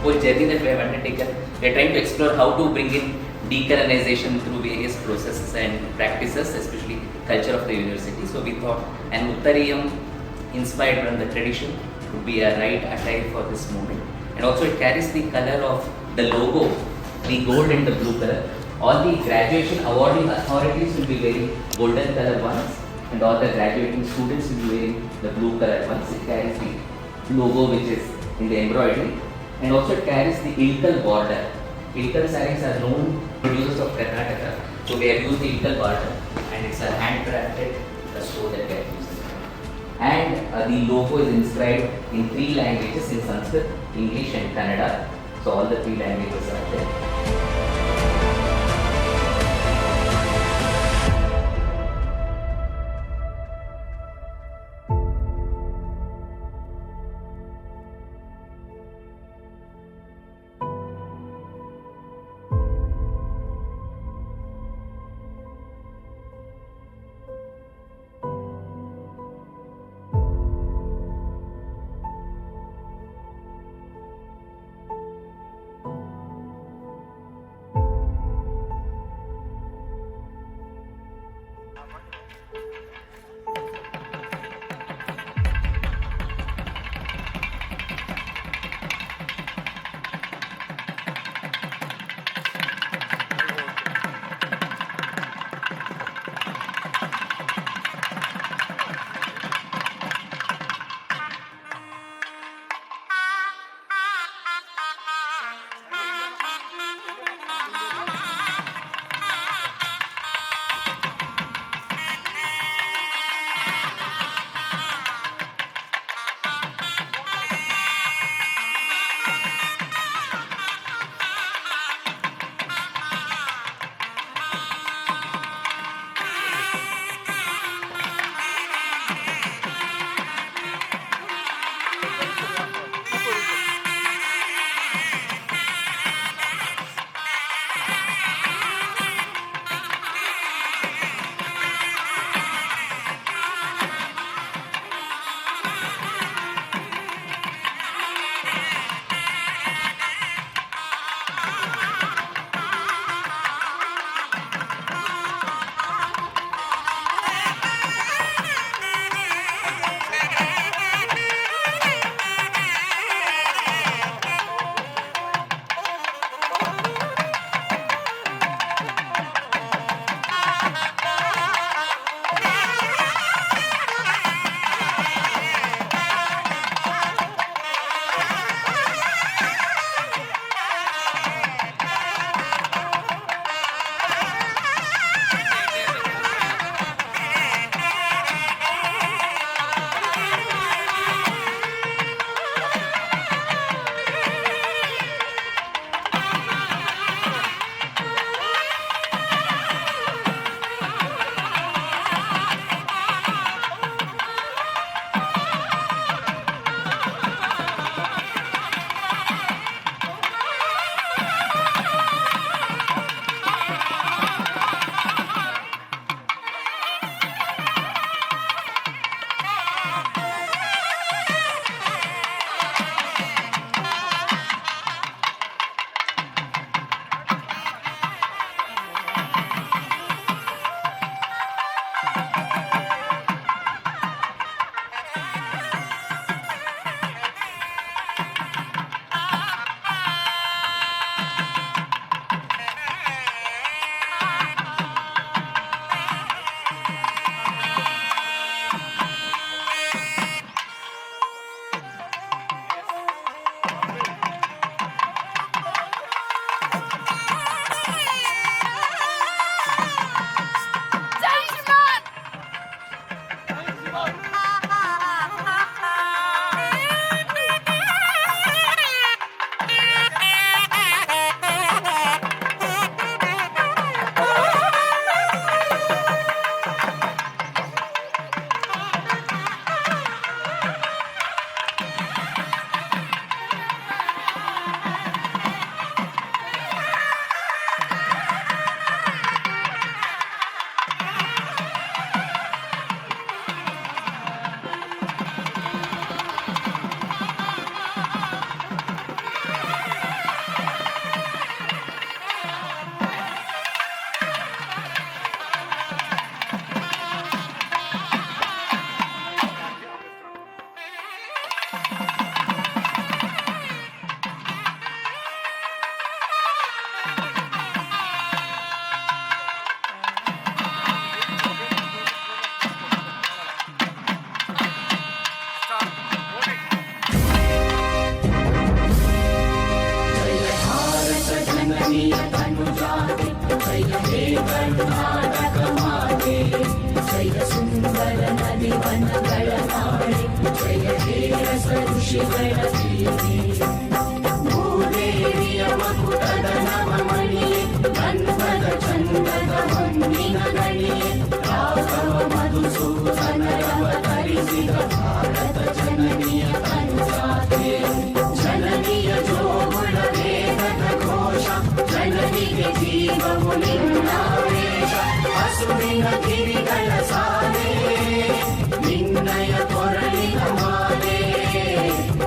whole journey that we have undertaken, we are trying to explore how to bring in decolonization through various processes and practices, especially culture of the university. So we thought an Uttariyam inspired from the tradition would be a right attire for this movement. And also it carries the color of the logo, the gold and the blue color. All the graduation awarding authorities will be wearing golden color ones, and all the graduating students will be wearing the blue color ones. It carries the logo which is in the embroidery, and also it carries the ilkal border. Ilkal sarees are known producers of Karnataka, so we have used the ilkal border, and it's a handcrafted sword that we have used. And the logo is inscribed in 3 languages, in Sanskrit, English and Kannada. So all the 3 languages are there. ಜನನೀಯ ತನುಜಾತೆ ಜಯ ಹೇ ಕರ್ನಾಟಕ ಮಾತೆ ಜಯ ಸುಂದರ ನದಿ ವನಗಳ ನಾಡೆ ಜಯ ಹೇ ರಸ ಋಷಿಗಳ ದೇವಿ ಭೂದೇವಿಯ ಮಕುಟದ ನವಮಣಿಯೇ ಗಂಧದ ಚಂದದ ಹೊನ್ನಿನ ಗಣಿಯೇ ರಾಘವ ಮಧುಸೂದನರವತರಿಸಿದ ಭಾರತ ಜನನೀಯ ತನುಜಾತೆ ಜನನೀಯ ಜೋಗುಳ ವೇದದ ಘೋಷ ಜನನಿಗೆ ಜೀವವು ನಿನ್ನಾವೇಶ ಹಸುವಿನ ಗಿರಿಗಳ ಸಾಲೆ ನಿನ್ನಯ ಕೊರಳಿನ ಮಾಲೆ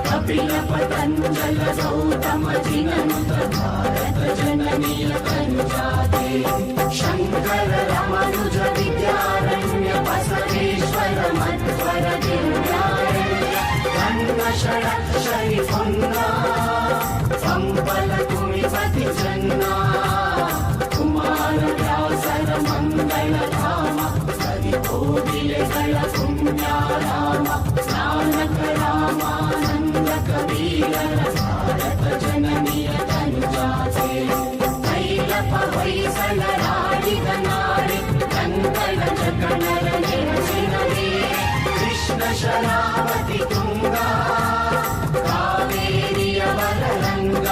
ಕಪಿಲ ಪತಂಜಲ ಗೌತಮ ಜಿನನುತ ಭಾರತ ಜನನೀಯ ತನುಜಾತೆ ಶಂಕರ ರಮನುಜ ವಿದ್ಯಾರಣ್ಯ ಬಸವೇಶ್ವರ ಮಧ್ವರ ದಿವ್ಯಾರಣ್ಯ ಕಣ್ಣ ಷಡಕ್ಷರಿ ಪೊನ್ನ ಸಂಬಲ ಕುಣಿಪತಿ ಜನ್ನ ಕುಮಾರ ವ್ಯಾಸರ ಮಂಗಳ ಧಾಮ ಸರಿ ಕೋಗಿಲೆಗಳ ಪುಣ್ಯಾರಾಮ ಸ್ನಾನಕ ರಾಮಾನಂದ ಕಬೀರರ ಭಾರತ ಜನನೀಯ ತನುಜಾತೆ ಕೈಲಪ ಹೊಯ್ಸಳರಾಡಿದ ನಾಡೆ ಕಂಗಳ ಜಗಣರ ನೆನಸಿನ ನೀರೆ ಕೃಷ್ಣ ಶರಾವತಿ ತುಂಗ ಕಾವೇರಿಯ ವರರಂಗ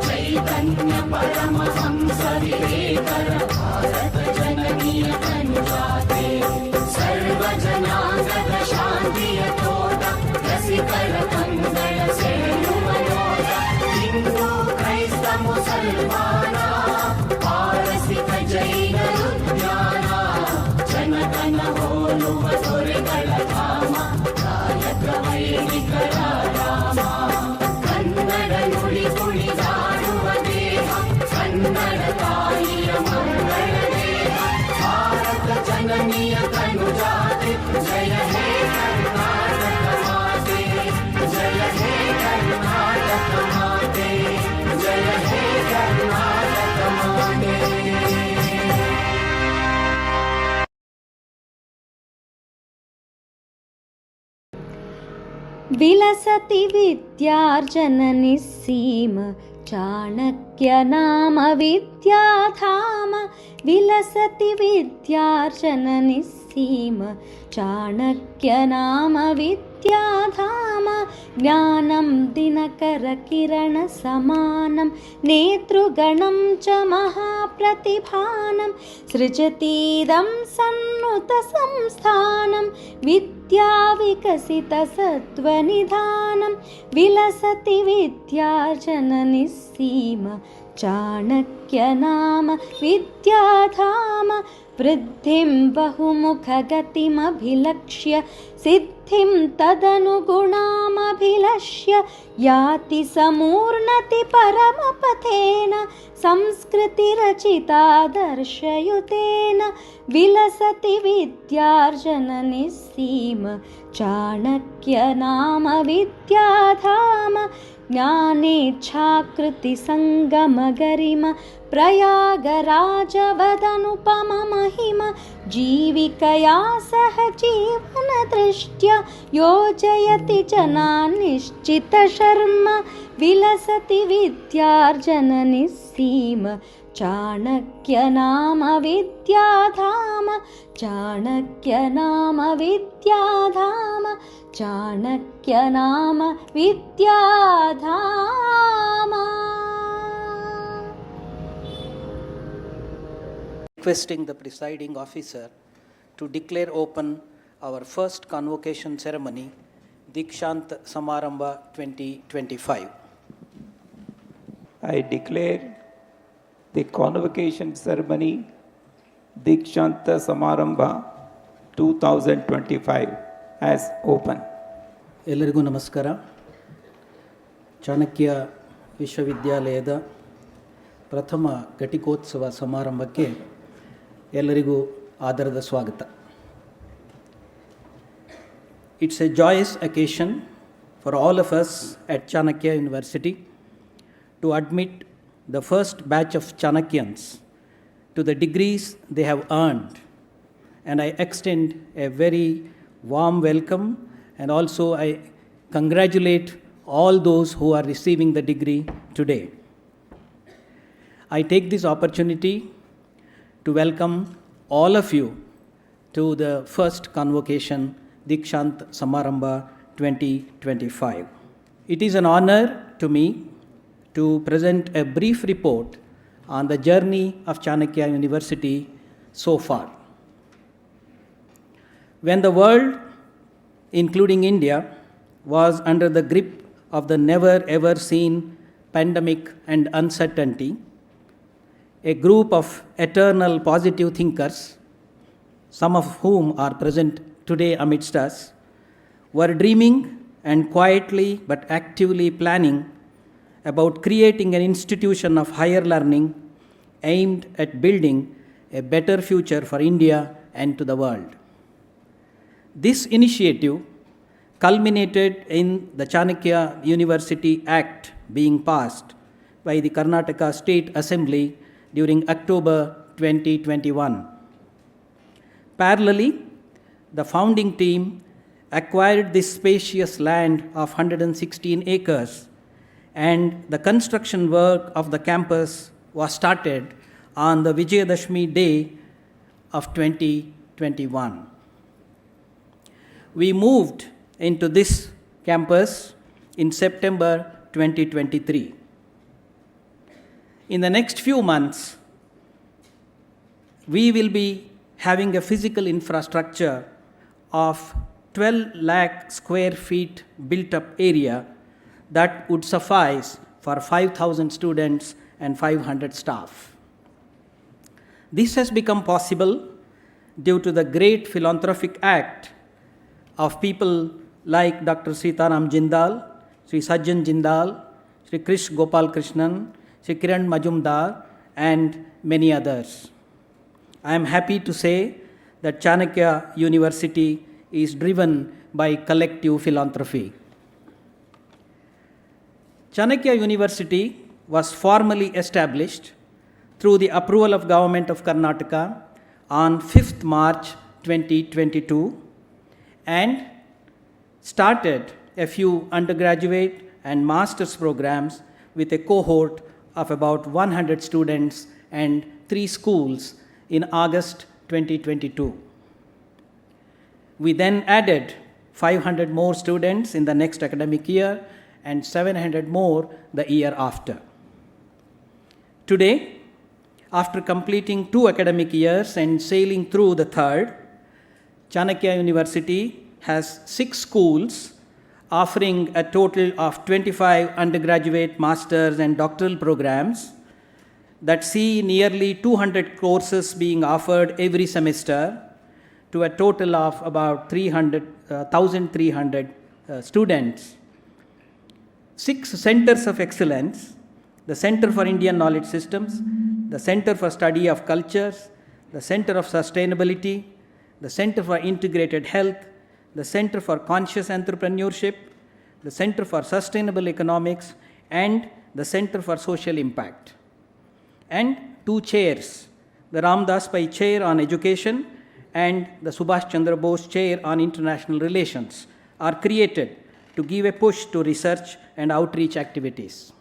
ಚೈತನ್ಯ ಪರಮಹಂಸ ವಿವೇಕರ ಭಾರತ ಜನನೀಯ ತನುಜಾತೆ ಸರ್ವ ಜನಾಂಗದ ಶಾಂತಿಯ ತೋಟ ರಸಿಕರ ಕಂಗಳ ಸೆಳೆಯುವ ನೋಟ ಹಿಂದೂ ಕ್ರೈಸ್ತ ಮುಸಲ್ಮಾನ ಪಾರಸಿಕ ಜೈನರು ಜ್ಞಾನ ಜನಗಣ ಹೋಲುವ ದೊರೆಗಳ ಧಾಮ ಕಾಯಕ ವೈಣಿಕರ ರಾಮ ಕನ್ನಡ ನುಡಿ ಕುಣಿದಾಡುವ ದೇಹ ಕನ್ನಡ ತಾಯಿಯ ಮಂಗಳ ದೇಹ ಭಾರತ ಜನನೀಯ ತನುಜಾತೆ ಜಯ ಹೇ ಕರ್ನಾಟಕ ಮಾತೆ ಜಯ ಹೇ ಕರ್ನಾಟಕ ಮಾತೆ ಜಯ ಹೇ ಕರ್ನಾಟಕ ಮಾತೆ. विलसति विद्यार्जन निस्सीम चाणक्य नाम विद्याधाम विलसति विद्यार्जन निस्सीम चाणक्य नाम विद्याधाम ज्ञानं दिनकरकिरण समानं नेतृगणं च महाप्रतिभानं सृजतीदं सन्नुतसंस्थानं विद्या विकसितसत्त्वनिधानं विलसति विद्यार्जन निस्सीम चाणक्य नाम विद्याधाम वृद्धिं बहुमुखगतिमभिलक्ष्य सिद्धिं तदनुगुणामभिलक्ष्य याति समूर्णति परमपथेन संस्कृतिरचितादर्शयुतेन विलसति विद्यार्जन निस्सीम चाणक्य नाम विद्याधाम ज्ञानेच्छाकृतिसङ्गमगरिम प्रयागराजवदनुपममहिम जीविकया सह जीवनदृष्ट्या योजयति जनान् निश्चितशर्म विलसति विद्यार्जन निस्सीम चाणक्य नाम विद्याधाम चाणक्य नाम विद्याधाम चाणक्य नाम Vidyadham. Requesting the presiding officer to declare open our first convocation ceremony, Deekshanta Samarambha 2025. I declare the convocation ceremony, Deekshanta Samarambha 2025 as open. ಎಲ್ಲರಿಗೂ ನಮಸ್ಕಾರ. ಚಾಣಕ್ಯ ವಿಶ್ವವಿದ್ಯಾಲಯದ ಪ್ರಥಮ ಘಟಿಕೋತ್ಸವ ಸಮಾರಂಭಕ್ಕೆ ಎಲ್ಲರಿಗೂ ಆದರದ ಸ್ವಾಗತ. It's a joyous occasion for all of us at Chanakya University to admit the first batch of Chanakyans to the degrees they have earned, and I extend a very warm welcome, and also I congratulate all those who are receiving the degree today. I take this opportunity to welcome all of you to the first Convocation Deekshanta Samarambha 2025. It is an honor to me to present a brief report on the journey of Chanakya University so far. When the world, including India, was under the grip of the never ever seen pandemic and uncertainty, a group of eternal positive thinkers, some of whom are present today amidst us, were dreaming and quietly but actively planning about creating an institution of higher learning aimed at building a better future for India and to the world. This initiative culminated in the Chanakya University Act being passed by the Karnataka State Assembly during October 2021. Parallelly, the founding team acquired this spacious land of 116 acres, and the construction work of the campus was started on the Vijayadashmi day of 2021. We moved into this campus in September 2023. In the next few months, we will be having a physical infrastructure of 12 lakh square feet built up area that would suffice for 5,000 students and 500 staff. This has become possible due to the great philanthropic act of people like Dr. Sitaram Jindal, Sri Sajjan Jindal, Sri Krish Gopal Krishnan, Sri Kiran Majumdar, and many others. I am happy to say that Chanakya University is driven by collective philanthropy. Chanakya University was formally established through the approval of Government of Karnataka on 5th March 2022 and started a few undergraduate and master's programs with a cohort of about 100 students and 3 schools in August 2022. We then added 500 more students in the next academic year and 700 more the year after. Today, after completing 2 academic years and sailing through the third, Chanakya University has 6 schools offering a total of 25 undergraduate, master's and doctoral programs that see nearly 200 courses being offered every semester to a total of about 1,300 students. 6 centers of excellence: the Center for Indian Knowledge Systems, the Center for Study of Cultures, the Center of Sustainability, the Center for Integrated Health, the Center for Conscious Entrepreneurship, the Center for Sustainable Economics, and the Center for Social Impact. And 2 chairs, the Ramdas Pai Chair on Education and the Subhash Chandra Bose Chair on International Relations, are created to give a push to research and outreach activities.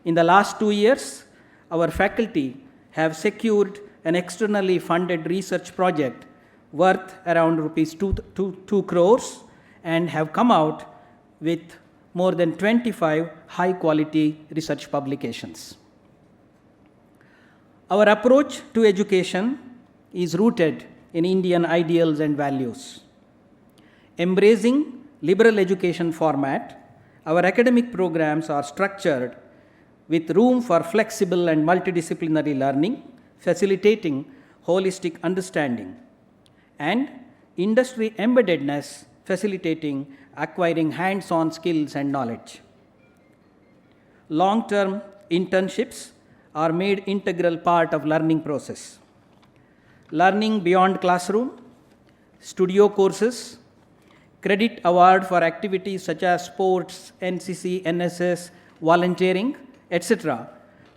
In the last 2 years, our faculty have secured an externally funded research project worth around rupees 2 crores and have come out with more than 25 high-quality research publications. Our approach to education is rooted in Indian ideals and values. Embracing liberal education format, our academic programs are structured with room for flexible and multidisciplinary learning, facilitating holistic understanding, and industry embeddedness, facilitating acquiring hands-on skills and knowledge. Long-term internships are made integral part of learning process. Learning beyond classroom, studio courses, credit award for activities such as sports, NCC, NSS, volunteering, etc.,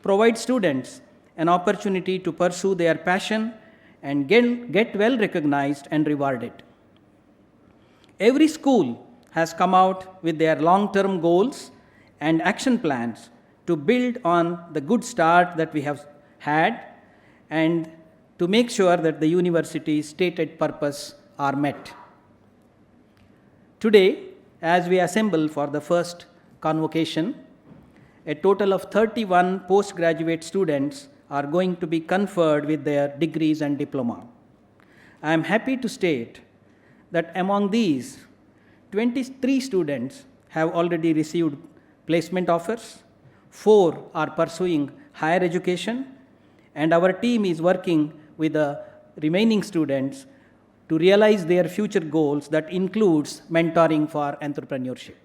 provide students an opportunity to pursue their passion and get well recognized and rewarded. Every school has come out with their long-term goals and action plans to build on the good start that we have had and to make sure that the university's stated purpose are met. Today, as we assemble for the first convocation, a total of 31 postgraduate students are going to be conferred with their degrees and diploma. I am happy to state that among these, 23 students have already received placement offers, 4 are pursuing higher education, and our team is working with the remaining students to realize their future goals that includes mentoring for entrepreneurship.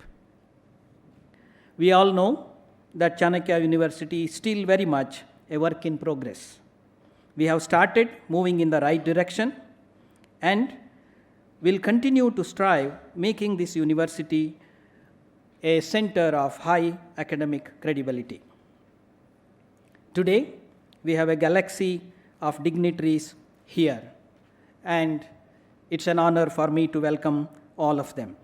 We all know that Chanakya University is still very much a work in progress. We have started moving in the right direction and will continue to strive making this university a center of high academic credibility. Today, we have a galaxy of dignitaries here, and it's an honor for me to welcome all of them.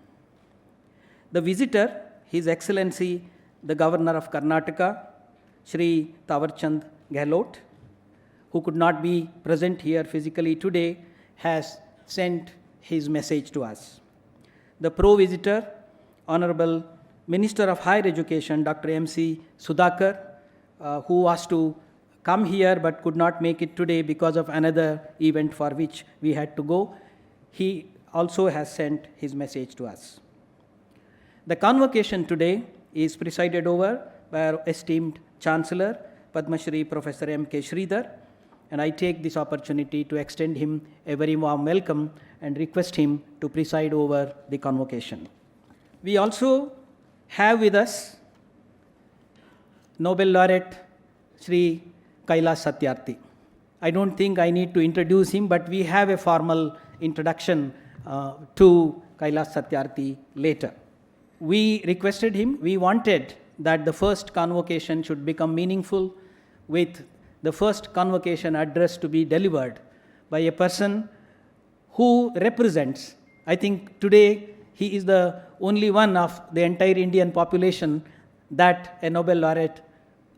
The visitor, His Excellency, the Governor of Karnataka, Shri Tawarchand Gehlot, who could not be present here physically today, has sent his message to us. The pro-visitor, Honorable Minister of Higher Education, Dr. M.C. Sudhakar, who was to come here but could not make it today because of another event for which we had to go, he also has sent his message to us. The convocation today is presided over by our esteemed Chancellor, Padma Shri Professor M.K. Sridhar, and I take this opportunity to extend him a very warm welcome and request him to preside over the convocation. We also have with us Nobel laureate Shri Kailash Satyarthi. I don't think I need to introduce him, but we have a formal introduction to Kailash Satyarthi later. We requested him, we wanted that the first convocation should become meaningful with the first convocation address to be delivered by a person who represents, I think today he is the only one of the entire Indian population that a Nobel laureate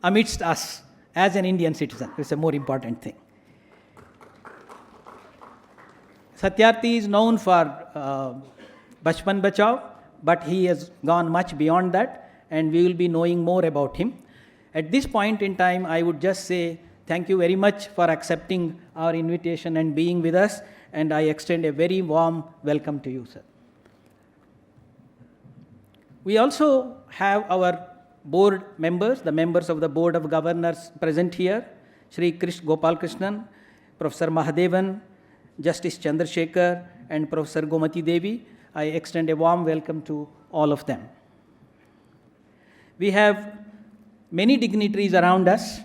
amidst us as an Indian citizen. It's a more important thing. Satyarthi is known for Bachpan Bachao, but he has gone much beyond that, and we will be knowing more about him. At this point in time, I would just say thank you very much for accepting our invitation and being with us, and I extend a very warm welcome to you, sir. We also have our board members, the members of the Board of Governors present here, Shri Gopal Krishnan, Professor Mahadevan, Justice Chandrasekhar, and Professor Gomati Devi. I extend a warm welcome to all of them. We have many dignitaries around us,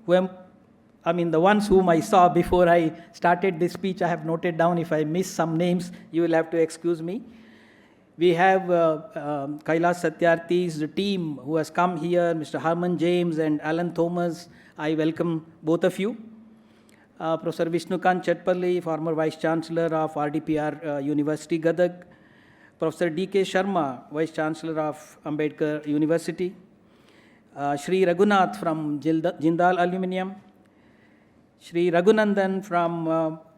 the ones whom I saw before I started this speech. I have noted down. If I miss some names, you will have to excuse me. We have Kailash Satyarthi's team who has come here, Mr. Harman James and Alan Thomas. I welcome both of you. Professor Vishnukant Chetpalli, former Vice Chancellor of RDPR University, Gadag. Professor D.K. Sharma, Vice Chancellor of Ambedkar University. Shri Raghunath from Jindal Aluminium. Shri Raghunandan from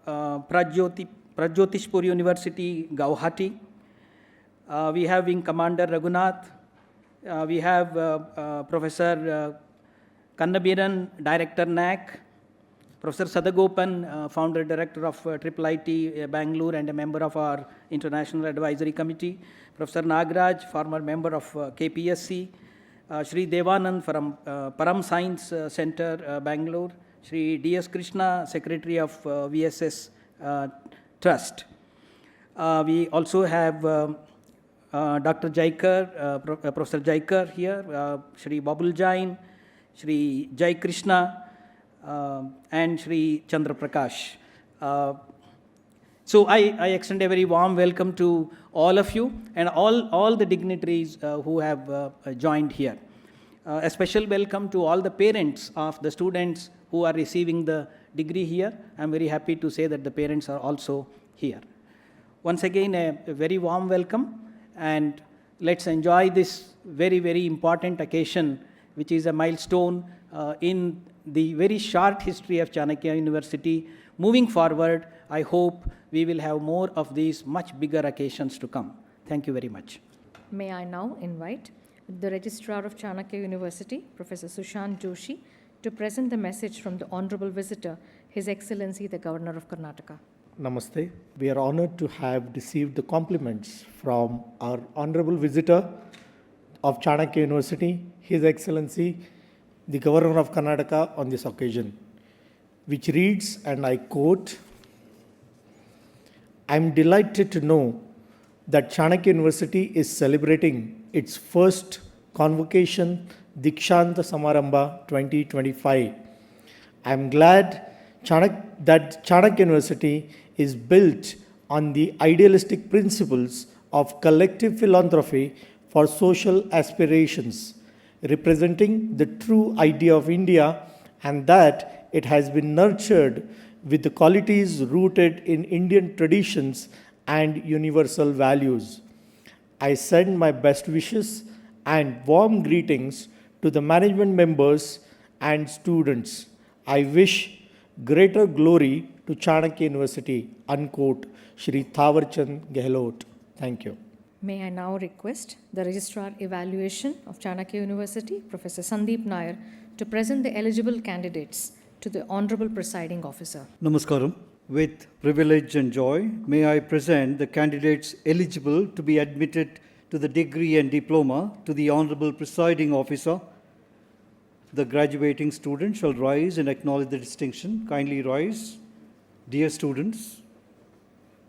Pragyotishpur University, Guwahati. We have Wing Commander Raghunath. We have Professor Kannabiran, Director NAC. Professor Sadagopan, Founder Director of IIIT Bangalore and a member of our International Advisory Committee. Professor Nagraj, former member of KPSC. Shri Devanand from Param Science Center, Bangalore. Shri D.S. Krishna, Secretary of VSS Trust. We also have Dr. Jaikar, Professor Jaikar here, Shri Babul Jain, Shri Jai Krishna, and Shri Chandra Prakash. So I extend a very warm welcome to all of you and all the dignitaries who have joined here. A special welcome to all the parents of the students who are receiving the degree here. I'm very happy to say that the parents are also here. Once again, a very warm welcome, and let's enjoy this very, very important occasion which is a milestone in the very short history of Chanakya University. Moving forward, I hope we will have more of these much bigger occasions to come. Thank you very much. May I now invite the Registrar of Chanakya University, Professor Sushant Joshi, to present the message from the Honorable Visitor, His Excellency the Governor of Karnataka. Namaste. We are honored to have received the compliments from our Honorable Visitor of Chanakya University, His Excellency the Governor of Karnataka, on this occasion, which reads, and I quote, "I am delighted to know that Chanakya University is celebrating its first Convocation Deekshanta Samarambha 2025. I am glad that Chanakya University is built on the idealistic principles of collective philanthropy for social aspirations, representing the true idea of India, and that it has been nurtured with the qualities rooted in Indian traditions and universal values. I send my best wishes and warm greetings to the management members and students. I wish greater glory to Chanakya University," unquote, Shri Thawarchand Gehlot. Thank you. May I now request the Registrar Evaluation of Chanakya University, Professor Sandeep Nair, to present the eligible candidates to the Honorable Presiding Officer. Namaskaram. With privilege and joy, may I present the candidates eligible to be admitted to the degree and diploma to the Honorable Presiding Officer. The graduating students shall rise and acknowledge the distinction. Kindly rise. Dear students,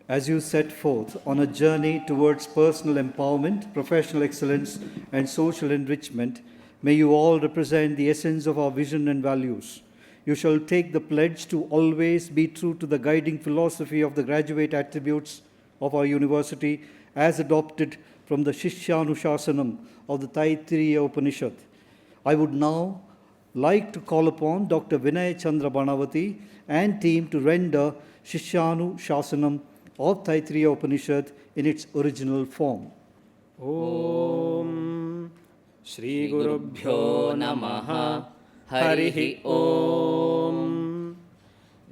as you set forth on a journey towards personal empowerment, professional excellence, and social enrichment, may you all represent the essence of our vision and values. You shall take the pledge to always be true to the guiding philosophy of the graduate attributes of our university as adopted from the Shishyanushasanam of the Taittiriya Upanishad. I would now like to call upon Dr. Vinay Chandra Banavati and team to render Shishyanushasanam of Taittiriya Upanishad in its original form. Om Shri Gurubhyo Namaha Harihi Om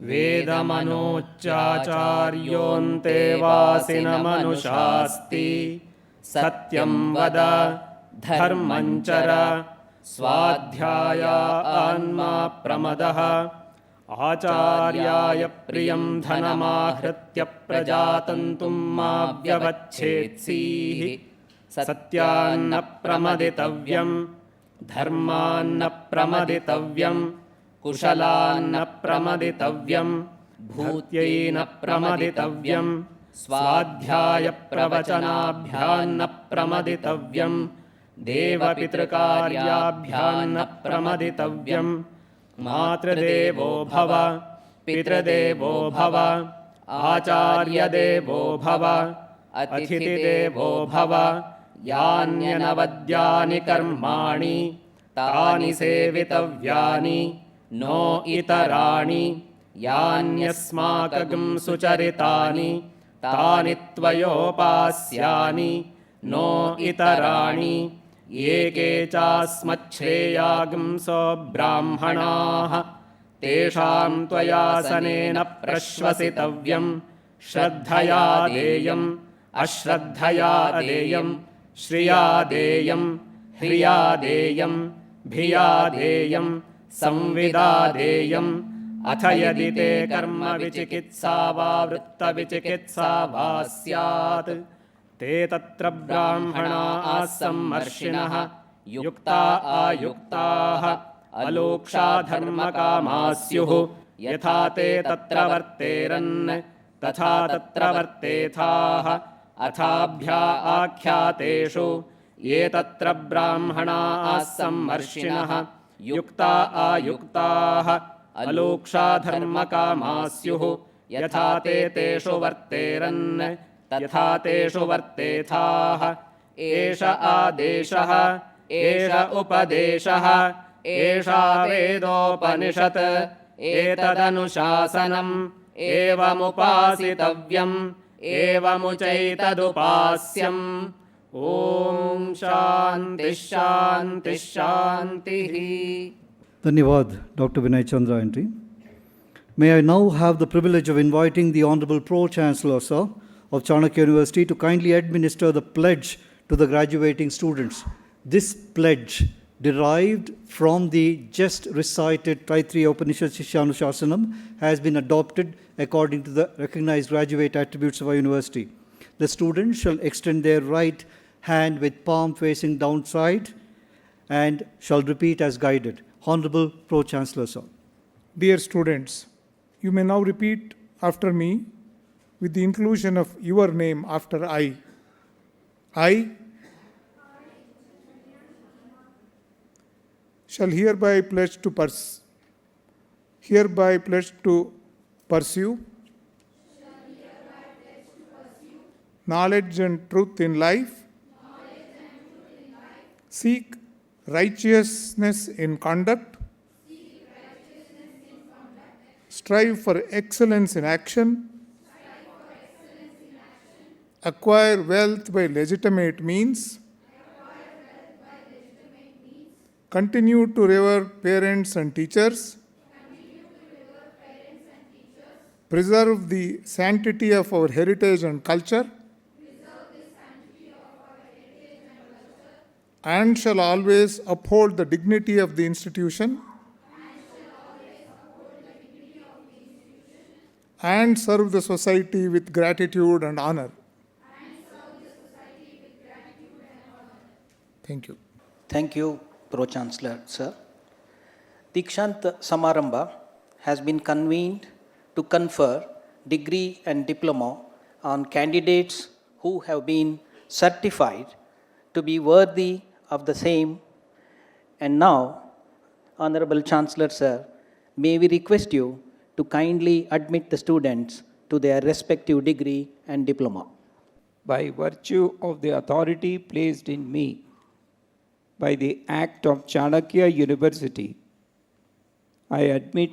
Vedamanoccacharyoऽन्ते vasinamanushasti Satyam vada dharmam chara Swadhyaya anma pramadah Acharyaya priyam dhanamahritya prajatantum ma vyavachhetsi Satyanna pramaditavyam Dharmanna pramaditavyam Kushalanna pramaditavyam Bhutyaina pramaditavyam Swadhyaya pravachanabhyanna pramaditavyam Devapitrakaryabhyanna pramaditavyam Matradevo bhava Pitradevo bhava Acharya devo bhava Athithi devo bhava Yanyanavadyani karmani Tani sevitavyani No itarani Yanyasmakagam sucharitani Tani tvayopasyani No itarani Yeke chasmachreyagam so brahmanaha Tesham tvayasanena prashvasitavyam Shraddhaya deyam Ashraddhaya deyam Shriya deyam Hriya deyam Bhiya deyam Samvida deyam Athayadite karma vichikitsa va vritta vichikitsa va syat Te tatra brahmana asammarshinaha Yukta ayuktaha Aloksha dharma kamasyuhu Yatha te tatra varteran Tatha tatra vartethaha Athabhya akhyateshu Ye tatra brahmana asammarshinaha Yukta ayuktaha Aloksha dharma kamasyuhu Yatha te teshu varteran Tatha teshu vartethaha Esha adeshaha Esha upadeshaha Esha vedopanishat Etadanuशासनम् Evamupasitavyam Evamuchaitadupasyam ॐ शान्तिः शान्तिः शान्तिः. Dhanyavad, Dr. Vinay Chandra Entry. May I now have the privilege of inviting the Honorable Pro-Chancellor, sir, of Chanakya University to kindly administer the pledge to the graduating students. This pledge, derived from the just recited Taittiriya Upanishad Shishyanushasana, has been adopted according to the recognized graduate attributes of our university. The students shall extend their right hand with palm facing downside and shall repeat as guided. Honorable Pro-Chancellor, sir. Dear students, you may now repeat after me with the inclusion of your name after I. I shall hereby pledge to pursue knowledge and truth in life, seek righteousness in conduct, strive for excellence in action, acquire wealth by legitimate means, continue to revere parents and teachers, preserve the sanctity of our heritage and culture, and shall always uphold the dignity of the institution and serve the society with gratitude and honor. Thank you. Thank you, Pro-Chancellor, sir. Deekshanta Samarambha has been convened to confer degree and diploma on candidates who have been certified to be worthy of the same. And now, Honorable Chancellor, sir, may we request you to kindly admit the students to their respective degree and diploma. By virtue of the authority placed in me by the Act of Chanakya University, I admit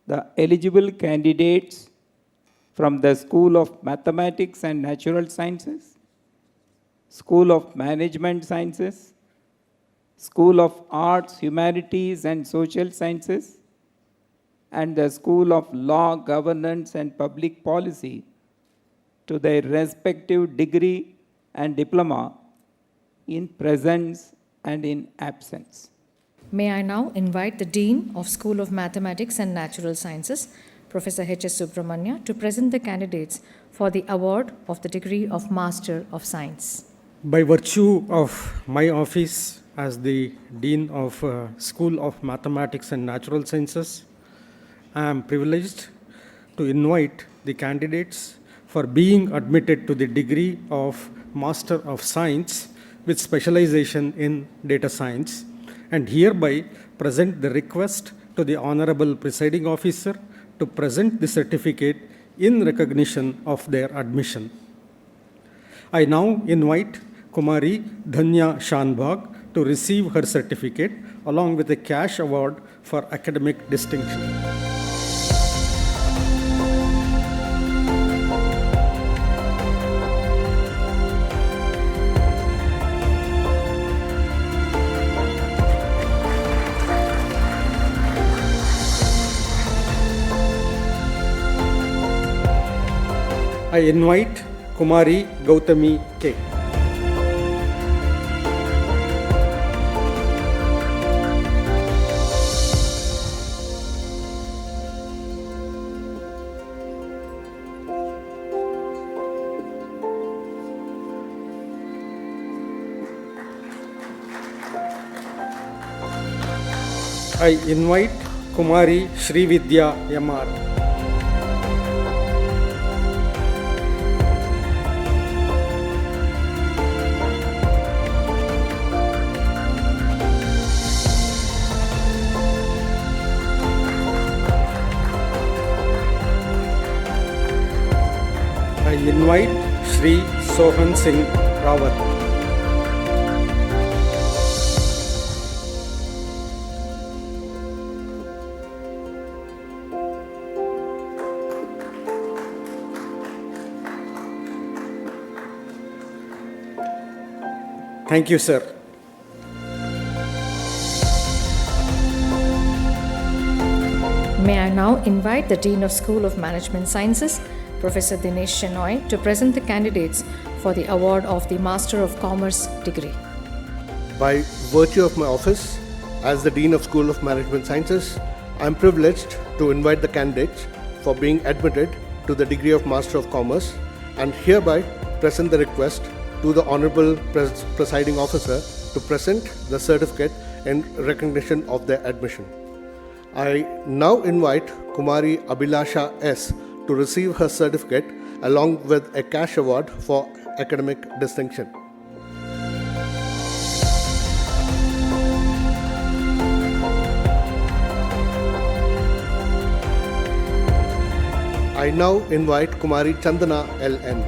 the eligible candidates from the School of Mathematics and Natural Sciences, School of Management Sciences, School of Arts, Humanities and Social Sciences, and the School of Law, Governance and Public Policy to their respective degree and diploma in presence and in absence. May I now invite the Dean of School of Mathematics and Natural Sciences, Professor H.S. Subramanya, to present the candidates for the award of the degree of Master of Science. By virtue of my office as the Dean of School of Mathematics and Natural Sciences, I am privileged to invite the candidates for being admitted to the degree of Master of Science with specialization in data science, and hereby present the request to the Honorable Presiding Officer to present the certificate in recognition of their admission. I now invite Kumari Dhanya Shanbhag to receive her certificate along with a cash award for academic distinction. I invite Kumari Gautami K. I invite Kumari Srividya Yamar. I invite Shri Sohan Singh Rawat. Thank you, sir. May I now invite the Dean of School of Management Sciences, Professor Dinesh Shenoy, to present the candidates for the award of the Master of Commerce degree. By virtue of my office as the Dean of School of Management Sciences, I am privileged to invite the candidates for being admitted to the degree of Master of Commerce and hereby present the request to the Honorable Presiding Officer to present the certificate in recognition of their admission. I now invite Kumari Abhilasha S. to receive her certificate along with a cash award for academic distinction. I now invite Kumari Chandana L.N.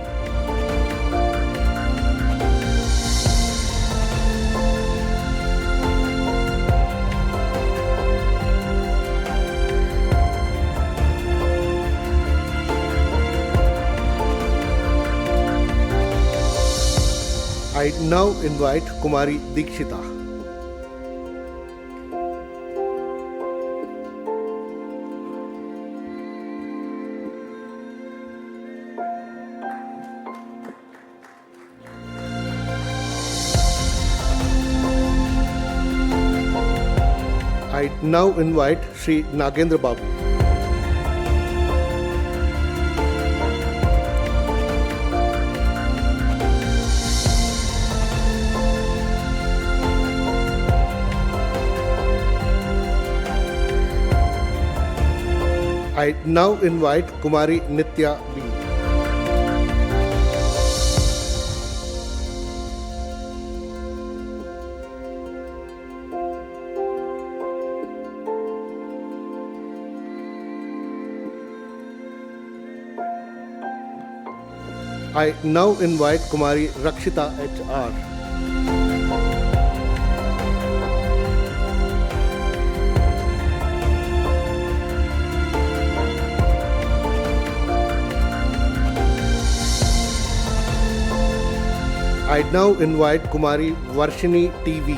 I now invite Kumari Deekshanta. I now invite Sri Nagendra Babu. I now invite Kumari Nitya B. I now invite Kumari Rakshita H.R. I now invite Kumari Varshini T.V.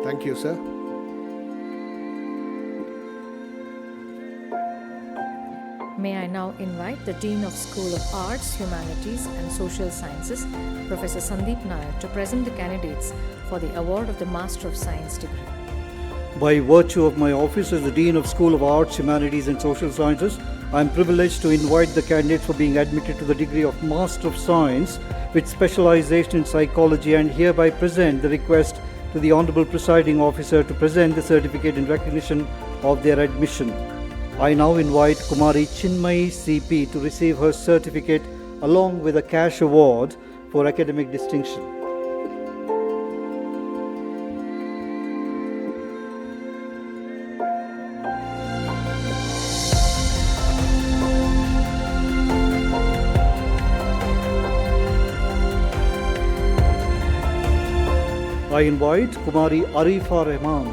Thank you, sir. May I now invite the Dean of School of Arts, Humanities and Social Sciences, Professor Sandeep Nair, to present the candidates for the award of the Master of Science degree. By virtue of my office as the Dean of School of Arts, Humanities and Social Sciences, I am privileged to invite the candidates for being admitted to the degree of Master of Science with specialization in psychology and hereby present the request to the Honorable Presiding Officer to present the certificate in recognition of their admission. I now invite Kumari Chinmayi CP to receive her certificate along with a cash award for academic distinction. I invite Kumari Arifa Rahman.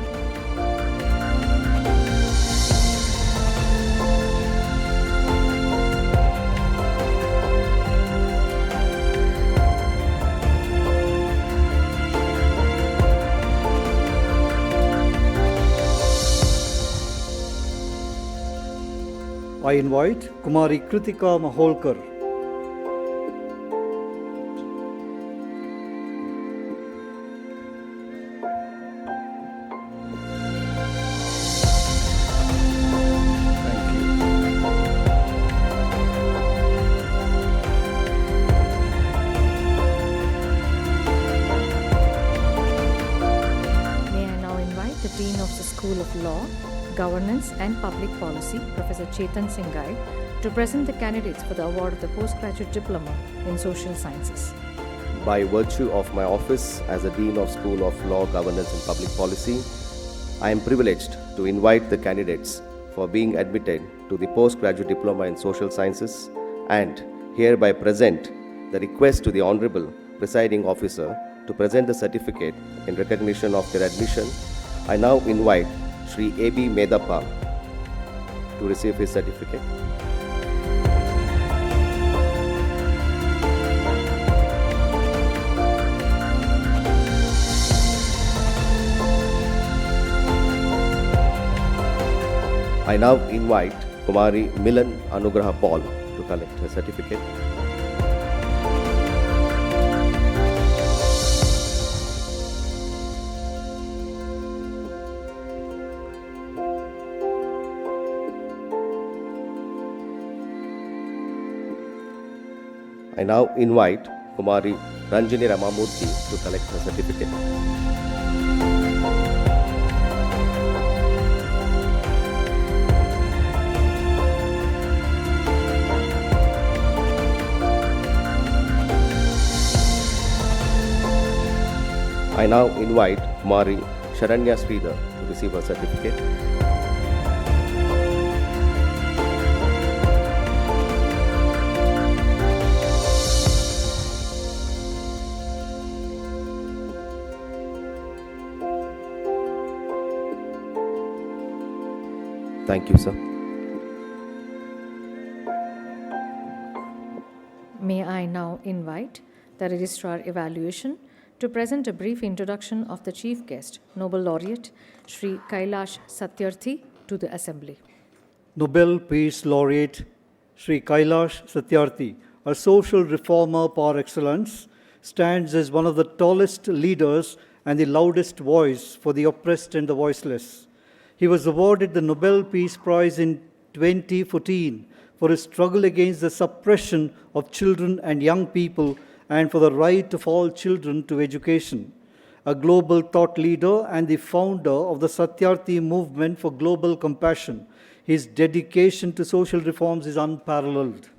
I invite Kumari Kritika Maholkar. The Dean of the School of Law, Governance and Public Policy, Professor Chetan Singhai, to present the candidates for the award of the Postgraduate Diploma in Social Sciences. By virtue of my office as the Dean of School of Law, Governance and Public Policy, I am privileged to invite the candidates for being admitted to the Postgraduate Diploma in Social Sciences and hereby present the request to the Honorable Presiding Officer to present the certificate in recognition of their admission, I now invite Sri A.B. Medappa to receive his certificate. I now invite Kumari Milan Anugraha Paul to collect her certificate. I now invite Kumari Ranjini Ramamurthy to collect her certificate. I now invite Kumari Sharanya Sridhar to receive her certificate. Thank you, sir. May I now invite the Registrar Evaluation to present a brief introduction of the Chief Guest, Nobel Laureate Sri Kailash Satyarthi, to the Assembly. Nobel Peace Laureate Sri Kailash Satyarthi, a social reformer par excellence, stands as one of the tallest leaders and the loudest voice for the oppressed and the voiceless. He was awarded the Nobel Peace Prize in 2014 for his struggle against the suppression of children and young people and for the right of all children to education. A global thought leader and the founder of the Satyarthi movement for global compassion, his dedication to social reforms is unparalleled.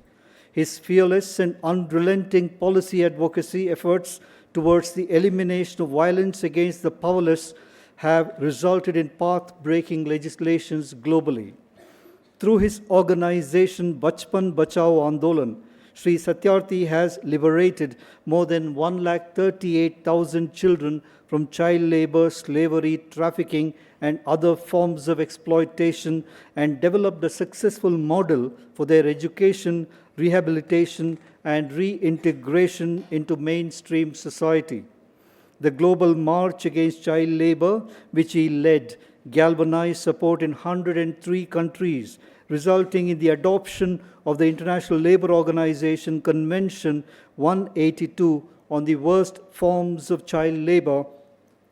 His fearless and unrelenting policy advocacy efforts towards the elimination of violence against the powerless have resulted in path-breaking legislations globally. Through his organization Bachpan Bachao Andolan, Sri Satyarthi has liberated more than 138,000 children from child labor, slavery, trafficking, and other forms of exploitation and developed a successful model for their education, rehabilitation, and reintegration into mainstream society. The global march against child labor, which he led, galvanized support in 103 countries, resulting in the adoption of the International Labour Organization Convention 182 on the worst forms of child labor,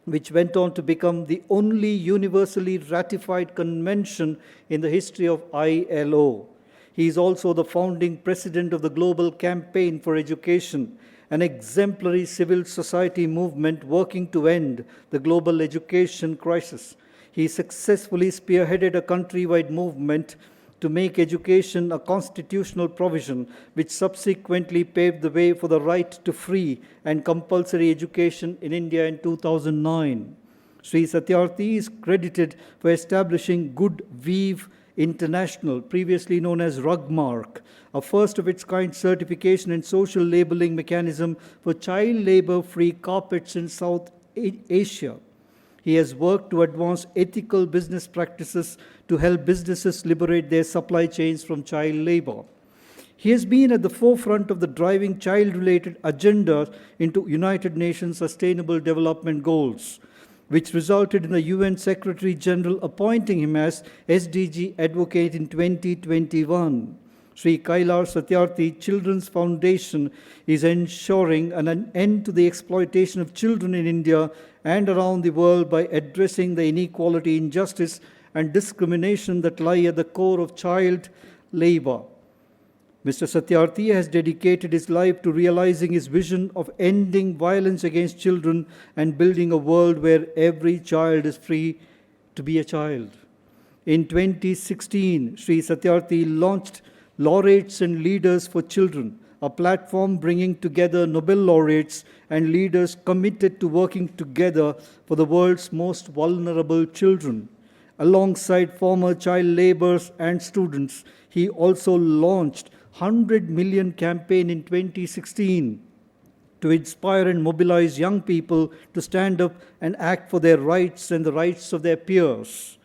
which went on to become the only universally ratified convention in the history of ILO. He is also the founding president of the Global Campaign for Education, an exemplary civil society movement working to end the global education crisis. He successfully spearheaded a countrywide movement to make education a constitutional provision, which subsequently paved the way for the right to free and compulsory education in India in 2009. Sri Satyarthi is credited for establishing Good Weave International, previously known as Rugmark, a first-of-its-kind certification and social labeling mechanism for child labor-free carpets in South Asia. He has worked to advance ethical business practices to help businesses liberate their supply chains from child labor. He has been at the forefront of the driving child-related agenda into United Nations Sustainable Development Goals, which resulted in the UN Secretary General appointing him as SDG Advocate in 2021. Sri Kailash Satyarthi Children's Foundation is ensuring an end to the exploitation of children in India and around the world by addressing the inequality, injustice, and discrimination that lie at the core of child labor. Mr. Satyarthi has dedicated his life to realizing his vision of ending violence against children and building a world where every child is free to be a child. In 2016, Sri Satyarthi launched Laureates and Leaders for Children, a platform bringing together Nobel laureates and leaders committed to working together for the world's most vulnerable children. Alongside former child laborers and students, he also launched 100 million campaign in 2016 to inspire and mobilize young people to stand up and act for their rights and the rights of their peers.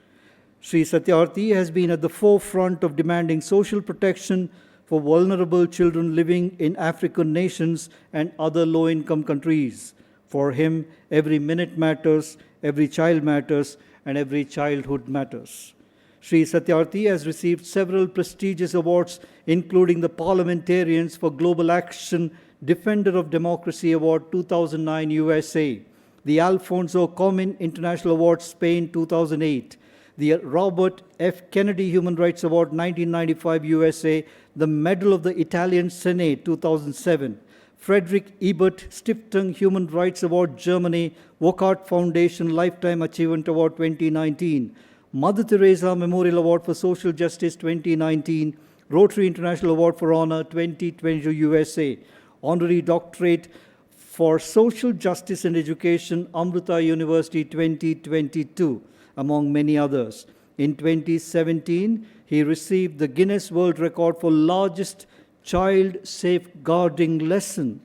Sri Satyarthi has been at the forefront of demanding social protection for vulnerable children living in African nations and other low-income countries. For him, every minute matters, every child matters, and every childhood matters. Sri Satyarthi has received several prestigious awards, including the Parliamentarians for Global Action Defender of Democracy Award 2009 USA, the Alfonso Comín International Award Spain 2008, the Robert F. Kennedy Human Rights Award 1995 USA, the Medal of the Italian Senate 2007, Friedrich Ebert Stiftung Human Rights Award Germany, Wockhardt Foundation Lifetime Achievement Award 2019, Mother Teresa Memorial Award for Social Justice 2019, Rotary International Award for Honor 2020 USA, Honorary Doctorate for Social Justice and Education, Amrita University 2022, among many others. In 2017, he received the Guinness World Record for largest child safeguarding lesson.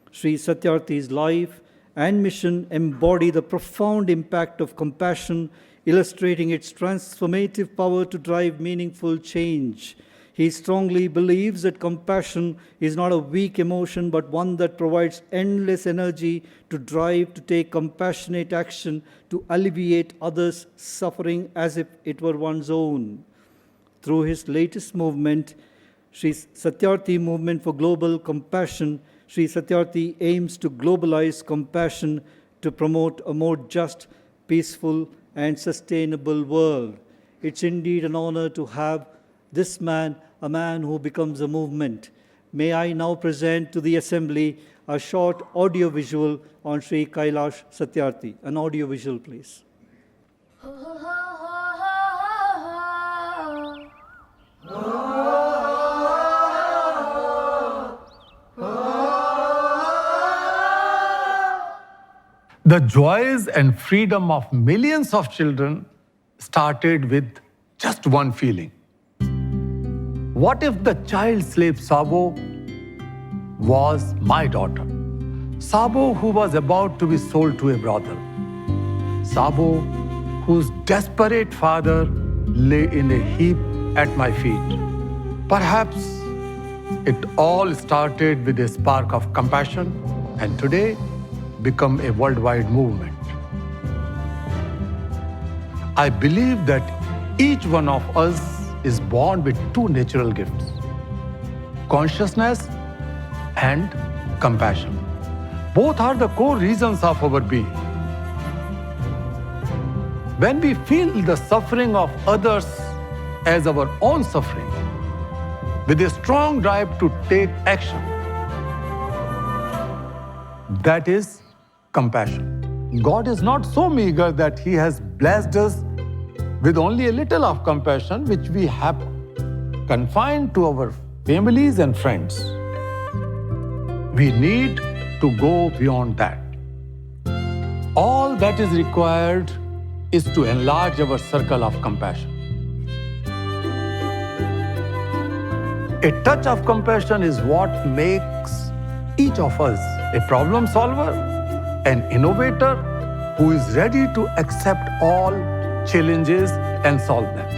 Sri Satyarthi's life and mission embody the profound impact of compassion, illustrating its transformative power to drive meaningful change. He strongly believes that compassion is not a weak emotion, but one that provides endless energy to drive to take compassionate action to alleviate others' suffering as if it were one's own. Through his latest movement, Sri Satyarthi Movement for Global Compassion, Sri Satyarthi aims to globalize compassion to promote a more just, peaceful, and sustainable world. It's indeed an honor to have this man, a man who becomes a movement. May I now present to the Assembly a short audio-visual on Sri Kailash Satyarthi. An audio-visual, please. The joys and freedom of millions of children started with just one feeling. What if the child slave Sabo was my daughter? Sabo, who was about to be sold to a brothel. Sabo, whose desperate father lay in a heap at my feet. Perhaps it all started with a spark of compassion and today become a worldwide movement. I believe that each one of us is born with two natural gifts: consciousness and compassion. Both are the core reasons of our being. When we feel the suffering of others as our own suffering, with a strong drive to take action, that is compassion. God is not so meager that He has blessed us with only a little of compassion which we have confined to our families and friends. We need to go beyond that. All that is required is to enlarge our circle of compassion. A touch of compassion is what makes each of us a problem solver, an innovator who is ready to accept all challenges and solve them.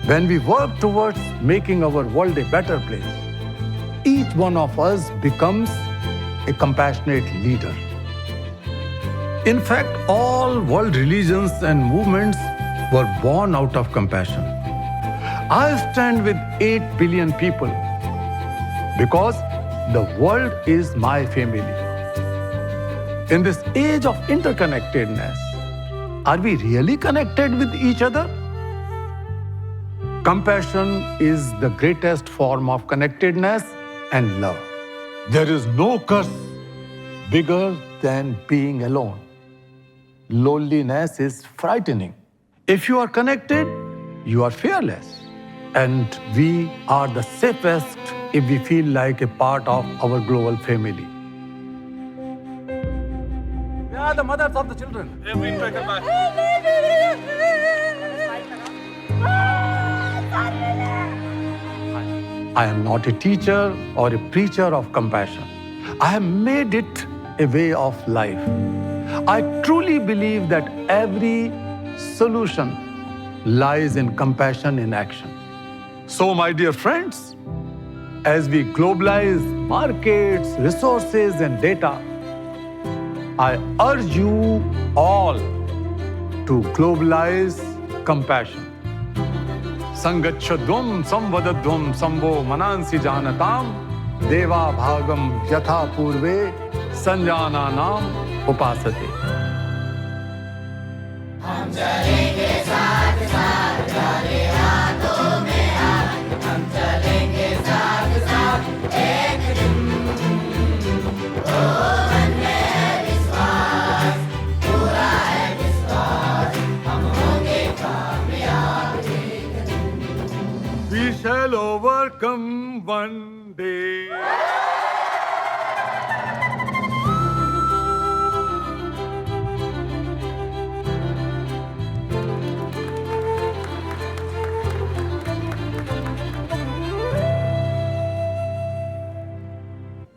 When we work towards making our world a better place, each one of us becomes a compassionate leader. In fact, all world religions and movements were born out of compassion. I stand with 8 billion people because the world is my family. In this age of interconnectedness, are we really connected with each other? Compassion is the greatest form of connectedness and love. There is no curse bigger than being alone. Loneliness is frightening. If you are connected, you are fearless. And we are the safest if we feel like a part of our global family. We are the mothers of the children. I am not a teacher or a preacher of compassion. I have made it a way of life. I truly believe that every solution lies in compassion in action. So, my dear friends, as we globalize markets, resources, and data, I urge you all to globalize compassion. Sangachadvam samvadadvam sambo manansi janatam deva bhagam yatha purve sanjananam upasate. हम चलेंगे साथ साथ चले हाथों में हाथ हम चलेंगे साथ साथ एक दिन ओ मन में है विश्वास पूरा है विश्वास हम होंगे कामयाब एक दिन We shall overcome one day.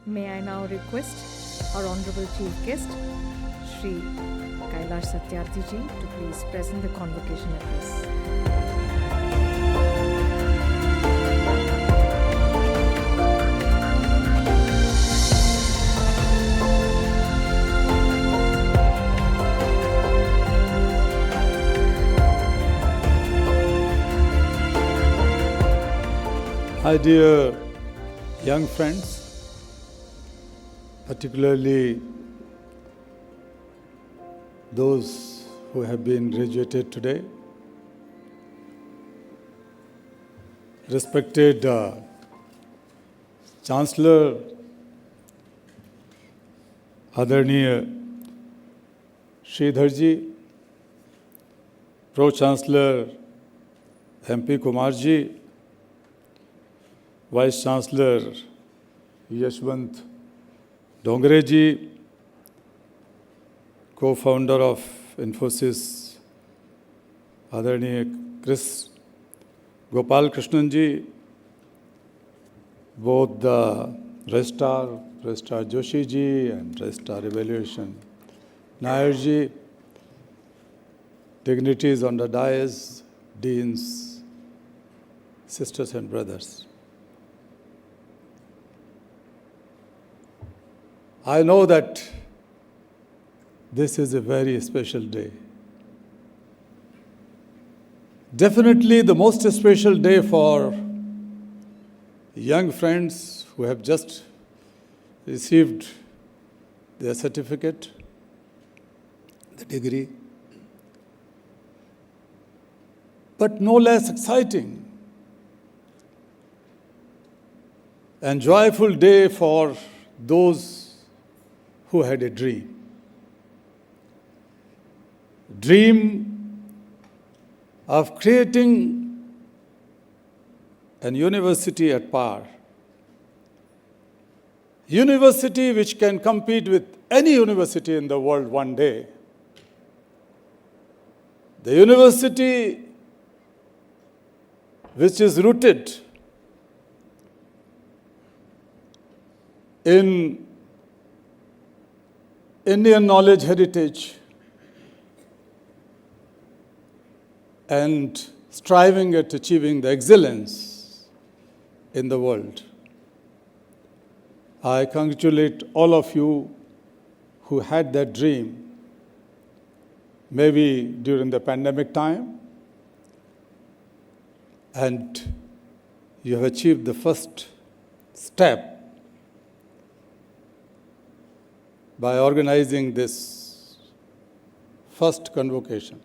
May I now request our Honorable Chief Guest, Shri Kailash Satyarthi Ji, to please present the convocation address. My dear young friends, particularly those who have been graduated today, respected Chancellor Adarniya Sridharji, Pro-Chancellor MP Kumarji, Vice Chancellor Yashwant Dongreji, co-founder of Infosys Adarniya Chris Gopal Krishnanji, both the Registrar Joshi ji and Registrar Evaluation Nair ji, dignitaries on the dais, deans, sisters and brothers. I know that this is a very special day. Definitely the most special day for young friends who have just received their certificate, the degree. But no less exciting and joyful day for those who had a dream of creating an university at par, university which can compete with any university in the world one day, the university which is rooted in Indian knowledge heritage and striving at achieving the excellence in the world. I congratulate all of you who had that dream, maybe during the pandemic time, and you have achieved the first step by organizing this first convocation.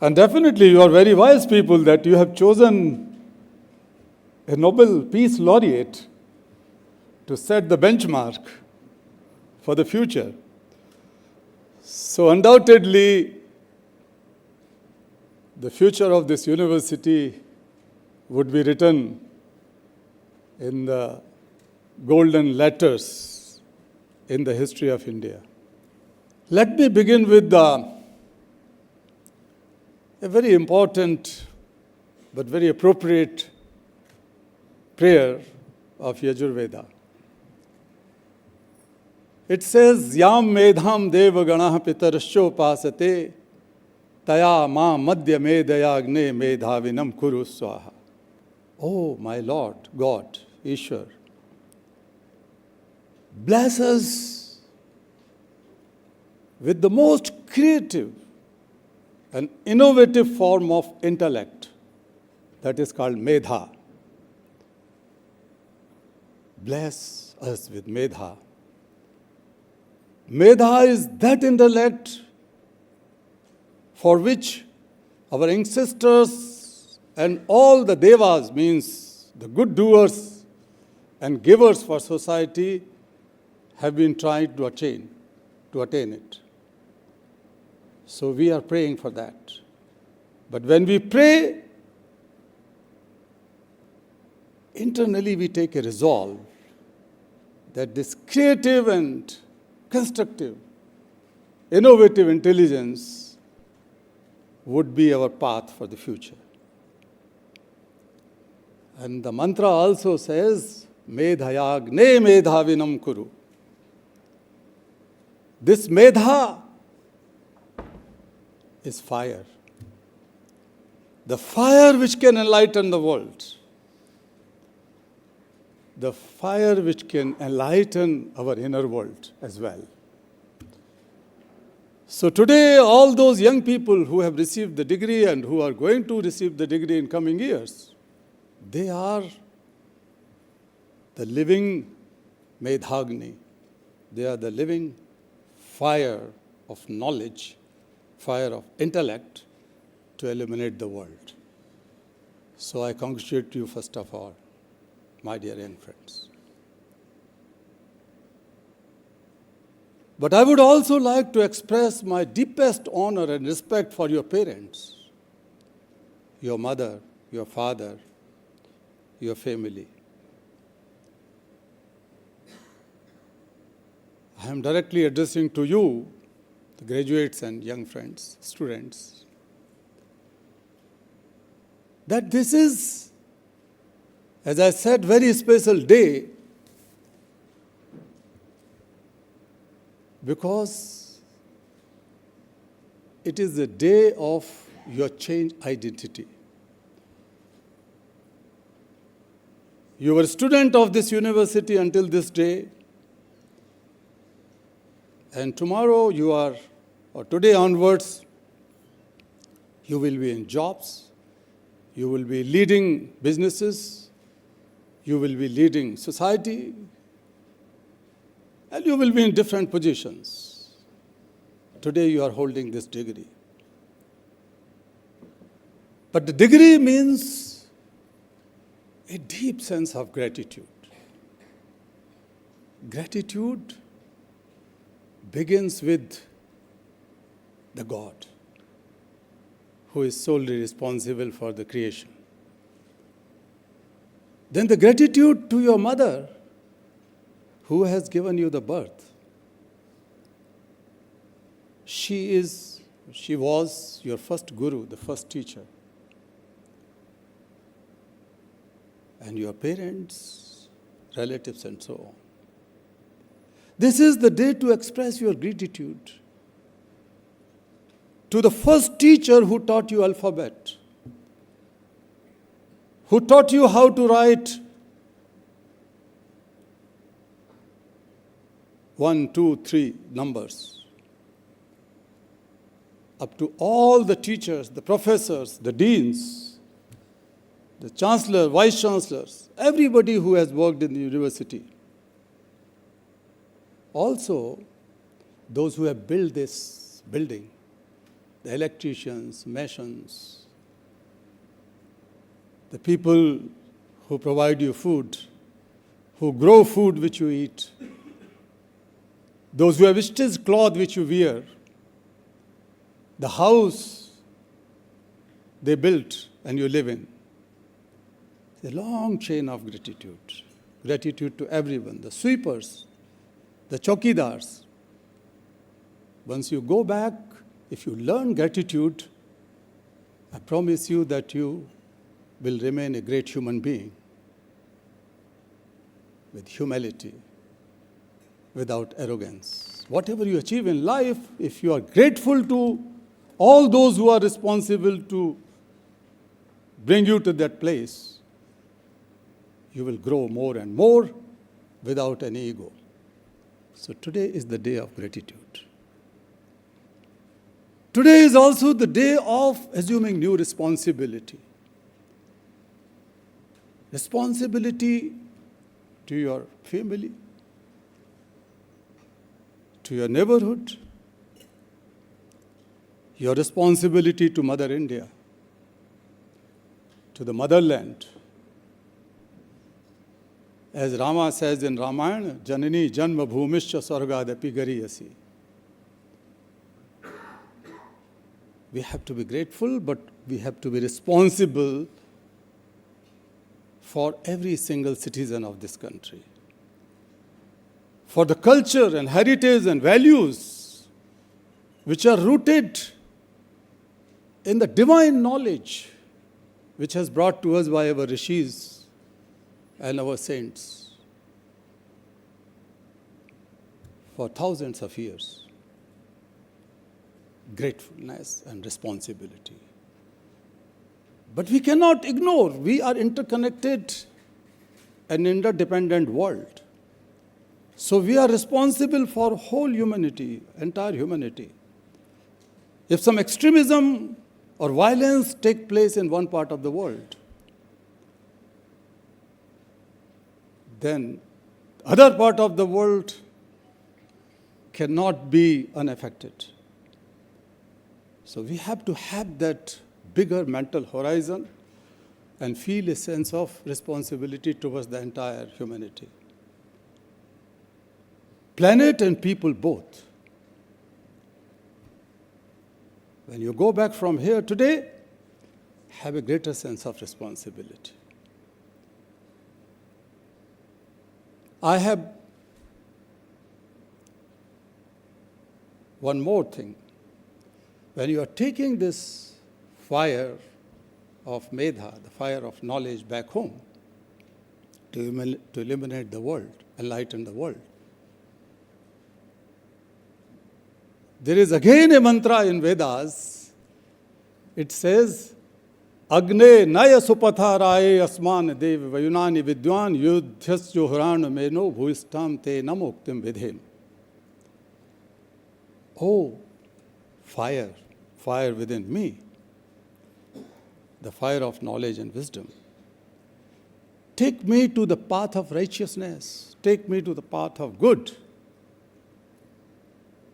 And definitely you are very wise people that you have chosen a Nobel Peace Laureate to set the benchmark for the future. So undoubtedly, the future of this university would be written in the golden letters in the history of India. Let me begin with a very important but very appropriate prayer of Yajurveda. It says, Yam medham deva ganah pitarascho pasate taya ma madhya medayagne medhavinam kuru swaha. Oh, my Lord, God, Ishwar, bless us with the most creative and innovative form of intellect that is called medha. Bless us with medha. Medha is that intellect for which our ancestors and all the devas, means the good doers and givers for society, have been trying to attain it. So we are praying for that. But when we pray, internally we take a resolve that this creative and constructive, innovative intelligence would be our path for the future. And the mantra also says, Medhayagne medhavinam kuru. This medha is fire. The fire which can enlighten the world. The fire which can enlighten our inner world as well. So today, all those young people who have received the degree and who are going to receive the degree in coming years, they are the living Medhagni. They are the living fire of knowledge, fire of intellect to illuminate the world. So I congratulate you first of all, my dear young friends. But I would also like to express my deepest honor and respect for your parents, your mother, your father, your family. I am directly addressing to you, the graduates and young friends, students, that this is, as I said, very special day because it is the day of your changed identity. You were a student of this university until this day, and tomorrow you are, or today onwards, you will be in jobs, you will be leading businesses, you will be leading society, and you will be in different positions. Today you are holding this degree. But the degree means a deep sense of gratitude. Gratitude begins with the God who is solely responsible for the creation. Then the gratitude to your mother who has given you the birth. She was your first guru, the first teacher. And your parents, relatives, and so on. This is the day to express your gratitude to the first teacher who taught you alphabet, who taught you how to write 1, 2, 3 numbers, up to all the teachers, the professors, the deans, the chancellor, vice chancellors, everybody who has worked in the university. Also, those who have built this building, the electricians, masons, the people who provide you food, who grow food which you eat, those who have stitched cloth which you wear, the house they built and you live in. It's a long chain of gratitude. Gratitude to everyone, the sweepers, the chowkidars. Once you go back, if you learn gratitude, I promise you that you will remain a great human being with humility, without arrogance. Whatever you achieve in life, if you are grateful to all those who are responsible to bring you to that place, you will grow more and more without any ego. So today is the day of gratitude. Today is also the day of assuming new responsibility. Responsibility to your family, to your neighborhood, your responsibility to Mother India, to the motherland. As Rama says in Ramayana, Janani Janma Bhumischa Sargadapi Gariyasi. We have to be grateful, but we have to be responsible for every single citizen of this country, for the culture and heritage and values which are rooted in the divine knowledge which has brought to us by our rishis and our saints for thousands of years. Gratefulness and responsibility. But we cannot ignore, we are interconnected and interdependent world. So we are responsible for whole humanity, entire humanity. If some extremism or violence take place in one part of the world, then other part of the world cannot be unaffected. So we have to have that bigger mental horizon and feel a sense of responsibility towards the entire humanity. Planet and people both. When you go back from here today, have a greater sense of responsibility. I have one more thing. When you are taking this fire of Medha, the fire of knowledge back home, to illuminate the world, enlighten the world, there is again a mantra in Vedas. It says, Agne naya supatha raye asman dev vayunani vidwan yudhyas johran meno bhuistam te namoktim vidhem. Oh, fire within me, the fire of knowledge and wisdom. Take me to the path of righteousness. Take me to the path of good.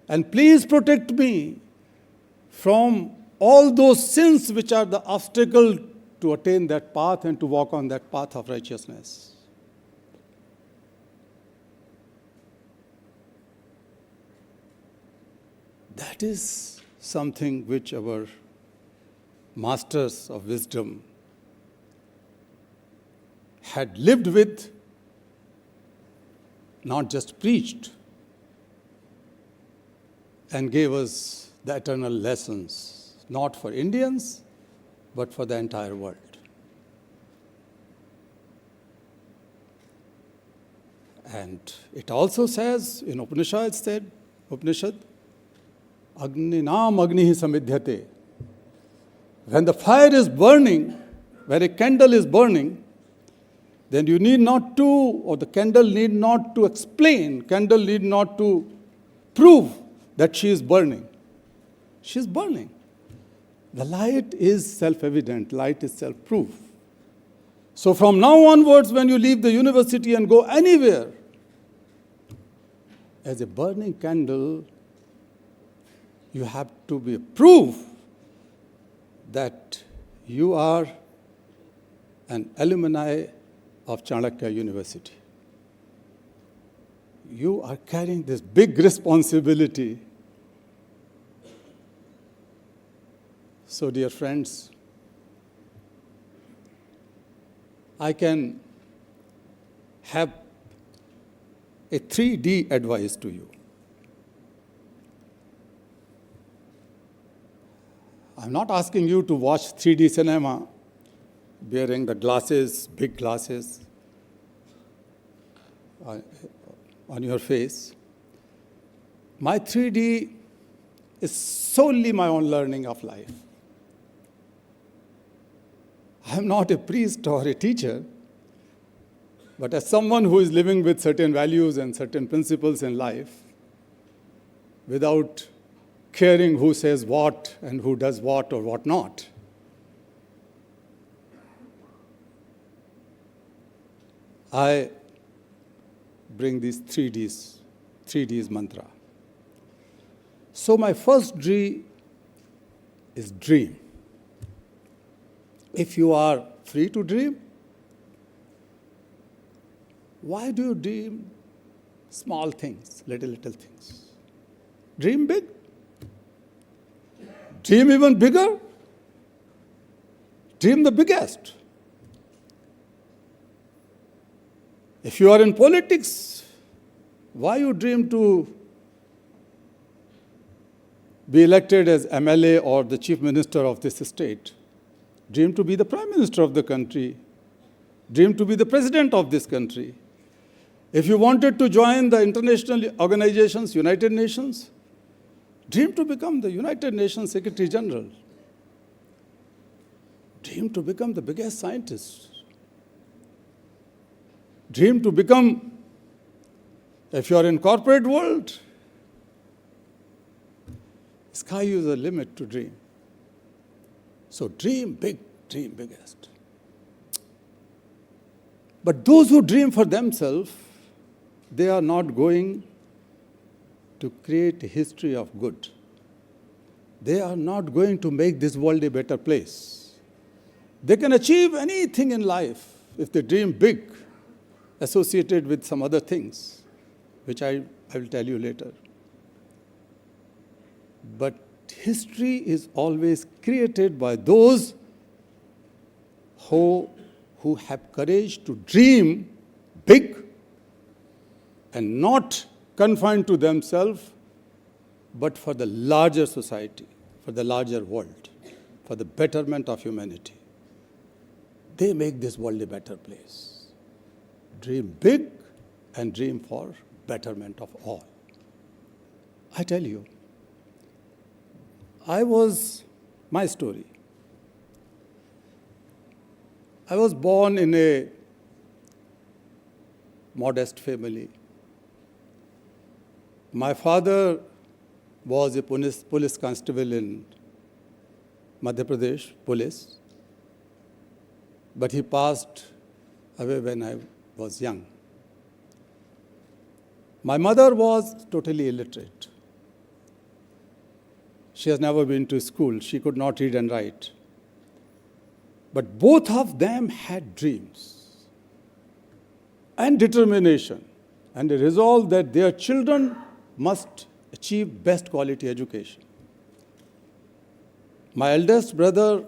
And please protect me from all those sins which are the obstacle to attain that path and to walk on that path of righteousness. That is something which our masters of wisdom had lived with, not just preached, and gave us the eternal lessons, not for Indians, but for the entire world. And it also says in Upanishad, Agninam Agnihi Samidhyate. When the fire is burning, when a candle is burning, then you need not to, or the candle need not to explain, candle need not to prove that she is burning. She is burning. The light is self-evident, light is self-proof. So from now onwards, when you leave the university and go anywhere, as a burning candle, you have to be proof that you are an alumni of Chanakya University. You are carrying this big responsibility. So, dear friends, I can have a 3D advice to you. I'm not asking you to watch 3D cinema wearing the glasses, big glasses on your face. My 3D is solely my own learning of life. I am not a priest or a teacher, but as someone who is living with certain values and certain principles in life, without caring who says what and who does what or what not, I bring these 3Ds mantra. So my first D is dream. If you are free to dream, why do you dream small things, little things? Dream big. Dream even bigger. Dream the biggest. If you are in politics, why you dream to be elected as MLA or the chief minister of this state? Dream to be the prime minister of the country. Dream to be the president of this country. If you wanted to join the international organizations, United Nations, dream to become the United Nations Secretary General. Dream to become the biggest scientist. Dream to become, if you are in corporate world, sky is the limit to dream. So dream big, dream biggest. But those who dream for themselves, they are not going to create a history of good. They are not going to make this world a better place. They can achieve anything in life if they dream big, associated with some other things, which I will tell you later. But history is always created by those who have courage to dream big and not confined to themselves, but for the larger society, for the larger world, for the betterment of humanity. They make this world a better place. Dream big and dream for betterment of all. I tell you, my story. I was born in a modest family. My father was a police constable in Madhya Pradesh police, but he passed away when I was young. My mother was totally illiterate. She has never been to school. She could not read and write. But both of them had dreams and determination and a resolve that their children must achieve best quality education. My eldest brother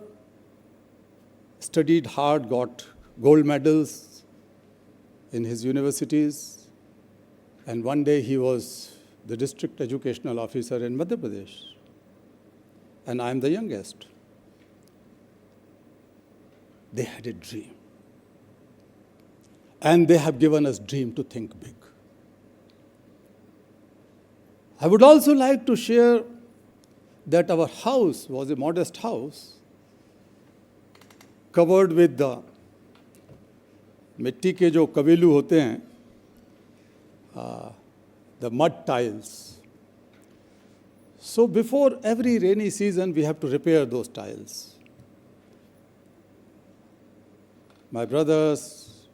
studied hard, got gold medals in his universities, and one day he was the district educational officer in Madhya Pradesh. And I am the youngest. They had a dream. And they have given us dream to think big. I would also like to share that our house was a modest house covered with the मिट्टी के जो कबीलू होते हैं, the mud tiles. So before every rainy season, we have to repair those tiles. My brothers,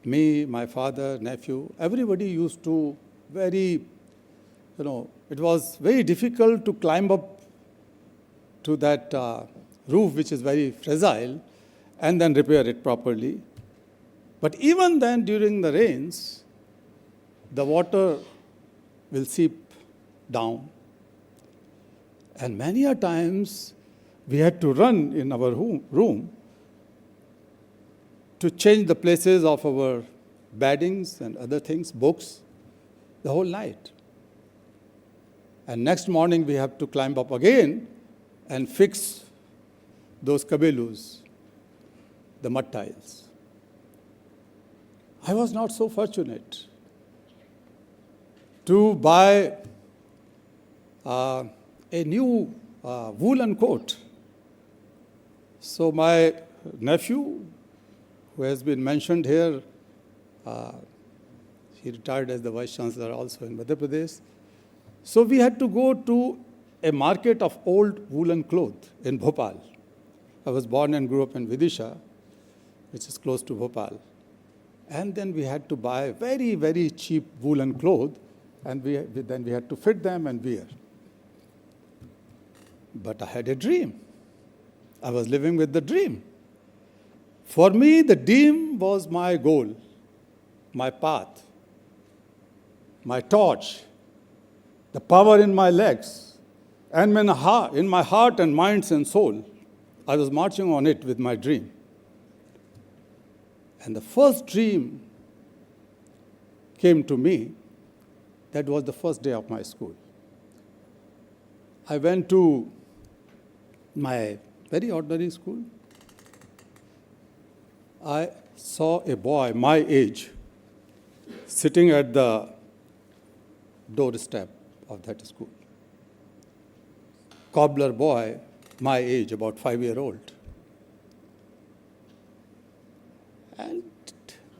me, my father, nephew, everybody used to it was very difficult to climb up to that roof, which is very fragile, and then repair it properly. But even then, during the rains, the water will seep down. And many a times, we had to run in our room to change the places of our beddings and other things, books, the whole night. And next morning, we have to climb up again and fix those kabelus, the mud tiles. I was not so fortunate to buy a new woolen coat. So my nephew, who has been mentioned here, he retired as the Vice Chancellor also in Madhya Pradesh. So we had to go to a market of old woolen cloth in Bhopal. I was born and grew up in Vidisha, which is close to Bhopal. And then we had to buy very, very cheap woolen clothes, and then we had to fit them and wear. But I had a dream. I was living with the dream. For me, the dream was my goal, my path, my torch, the power in my legs, and in my heart and minds and soul. I was marching on it with my dream. And the first dream came to me. That was the first day of my school. I went to my very ordinary school. I saw a boy my age sitting at the doorstep of that school. Cobbler boy, my age, about 5-year-old. And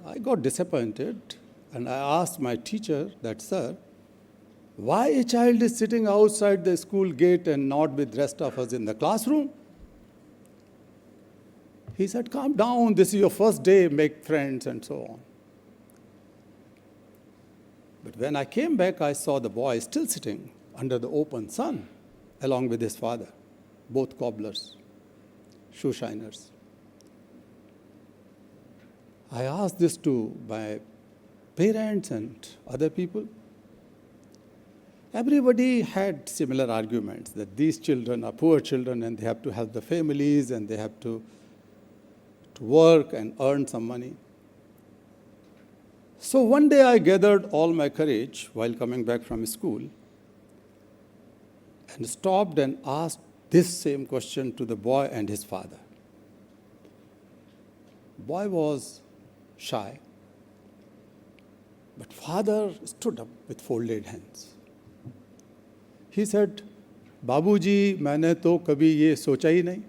I got disappointed, and I asked my teacher that, sir, why a child is sitting outside the school gate and not with the rest of us in the classroom? He said, calm down, this is your first day, make friends, and so on. But when I came back, I saw the boy still sitting under the open sun, along with his father, both cobblers, shoe shiners. I asked this to my parents and other people. Everybody had similar arguments that these children are poor children and they have to help the families and they have to work and earn some money. So one day I gathered all my courage while coming back from school and stopped and asked this same question to the boy and his father. Boy was shy, but father stood up with folded hands. He said, बाबूजी, मैंने तो कभी ये सोचा ही नहीं.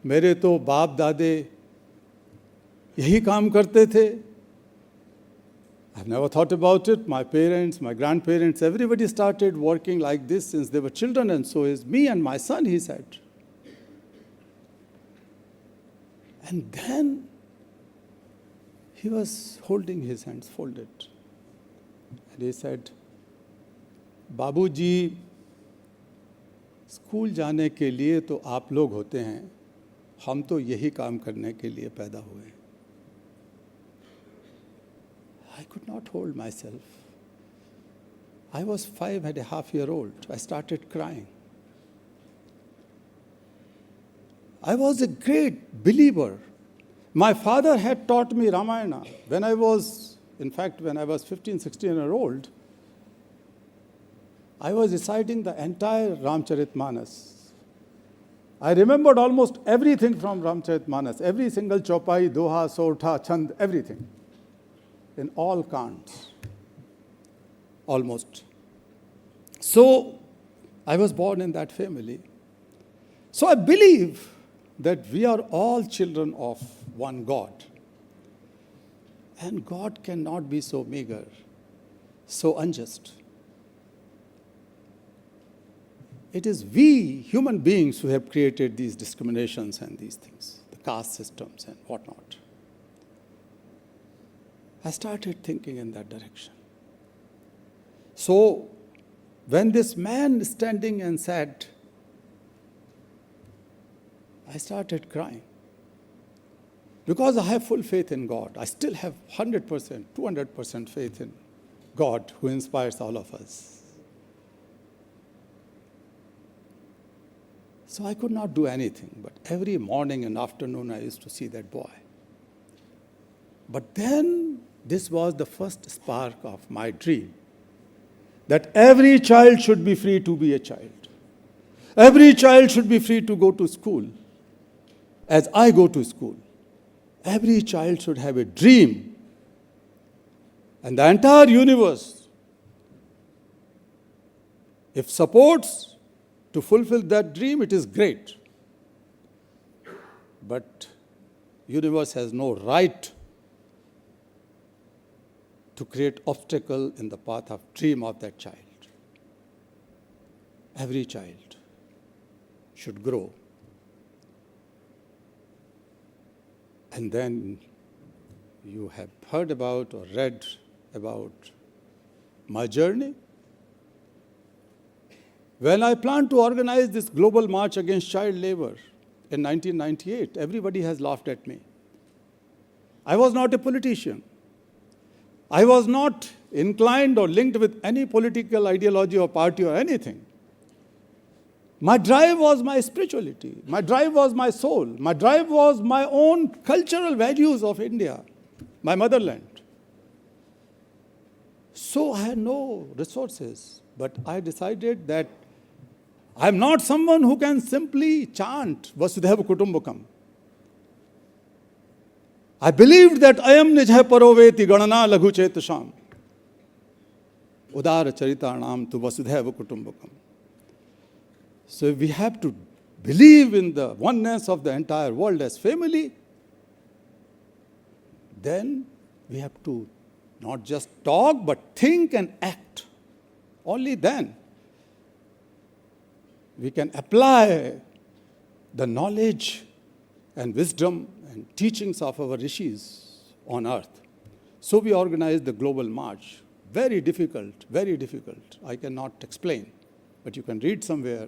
मेरे तो बाप दादे यही काम करते थे. I've never thought about it. My parents, my grandparents, everybody started working like this since they were children, and so is me and my son, he said. And then he was holding his hands folded. And he said, बाबूजी, school जाने के लिए तो आप लोग होते हैं, हम तो यही काम करने के लिए पैदा हुए. I could not hold myself. I was 5.5-year-old. I started crying. I was a great believer. My father had taught me Ramayana. When I was 15, 16-year-old, I was reciting the entire Ramcharitmanas. I remembered almost everything from Ramcharitmanas, every single chopai, doha, sortha, chand, everything, in all kants, almost. So I was born in that family. So I believe that we are all children of one God. And God cannot be so meager, so unjust. It is we, human beings, who have created these discriminations and these things, the caste systems and whatnot. I started thinking in that direction. So, when this man standing and said, I started crying. Because I have full faith in God. I still have 100%, 200% faith in God who inspires all of us. So I could not do anything, but every morning and afternoon I used to see that boy. But then this was the first spark of my dream, that every child should be free to be a child. Every child should be free to go to school. As I go to school, every child should have a dream. And the entire universe If supports to fulfill that dream, it is great. But universe has no right to create obstacle in the path of dream of that child. Every child should grow. And then you have heard about or read about my journey. When I planned to organize this global march against child labor in 1998, everybody has laughed at me. I was not a politician. I was not inclined or linked with any political ideology or party or anything. My drive was my spirituality. My drive was my soul. My drive was my own cultural values of India, my motherland. So I had no resources, but I decided that I'm not someone who can simply chant Vasudhaiva Kutumbakam. I believed that ayam nijha paroveti ganana laghu chetasham. Udara charitanam tu Vasudhaiva Kutumbakam. So we have to believe in the oneness of the entire world as family. Then we have to not just talk, but think and act. Only then we can apply the knowledge and wisdom and teachings of our rishis on earth. So we organized the global march. Very difficult, very difficult. I cannot explain, but you can read somewhere.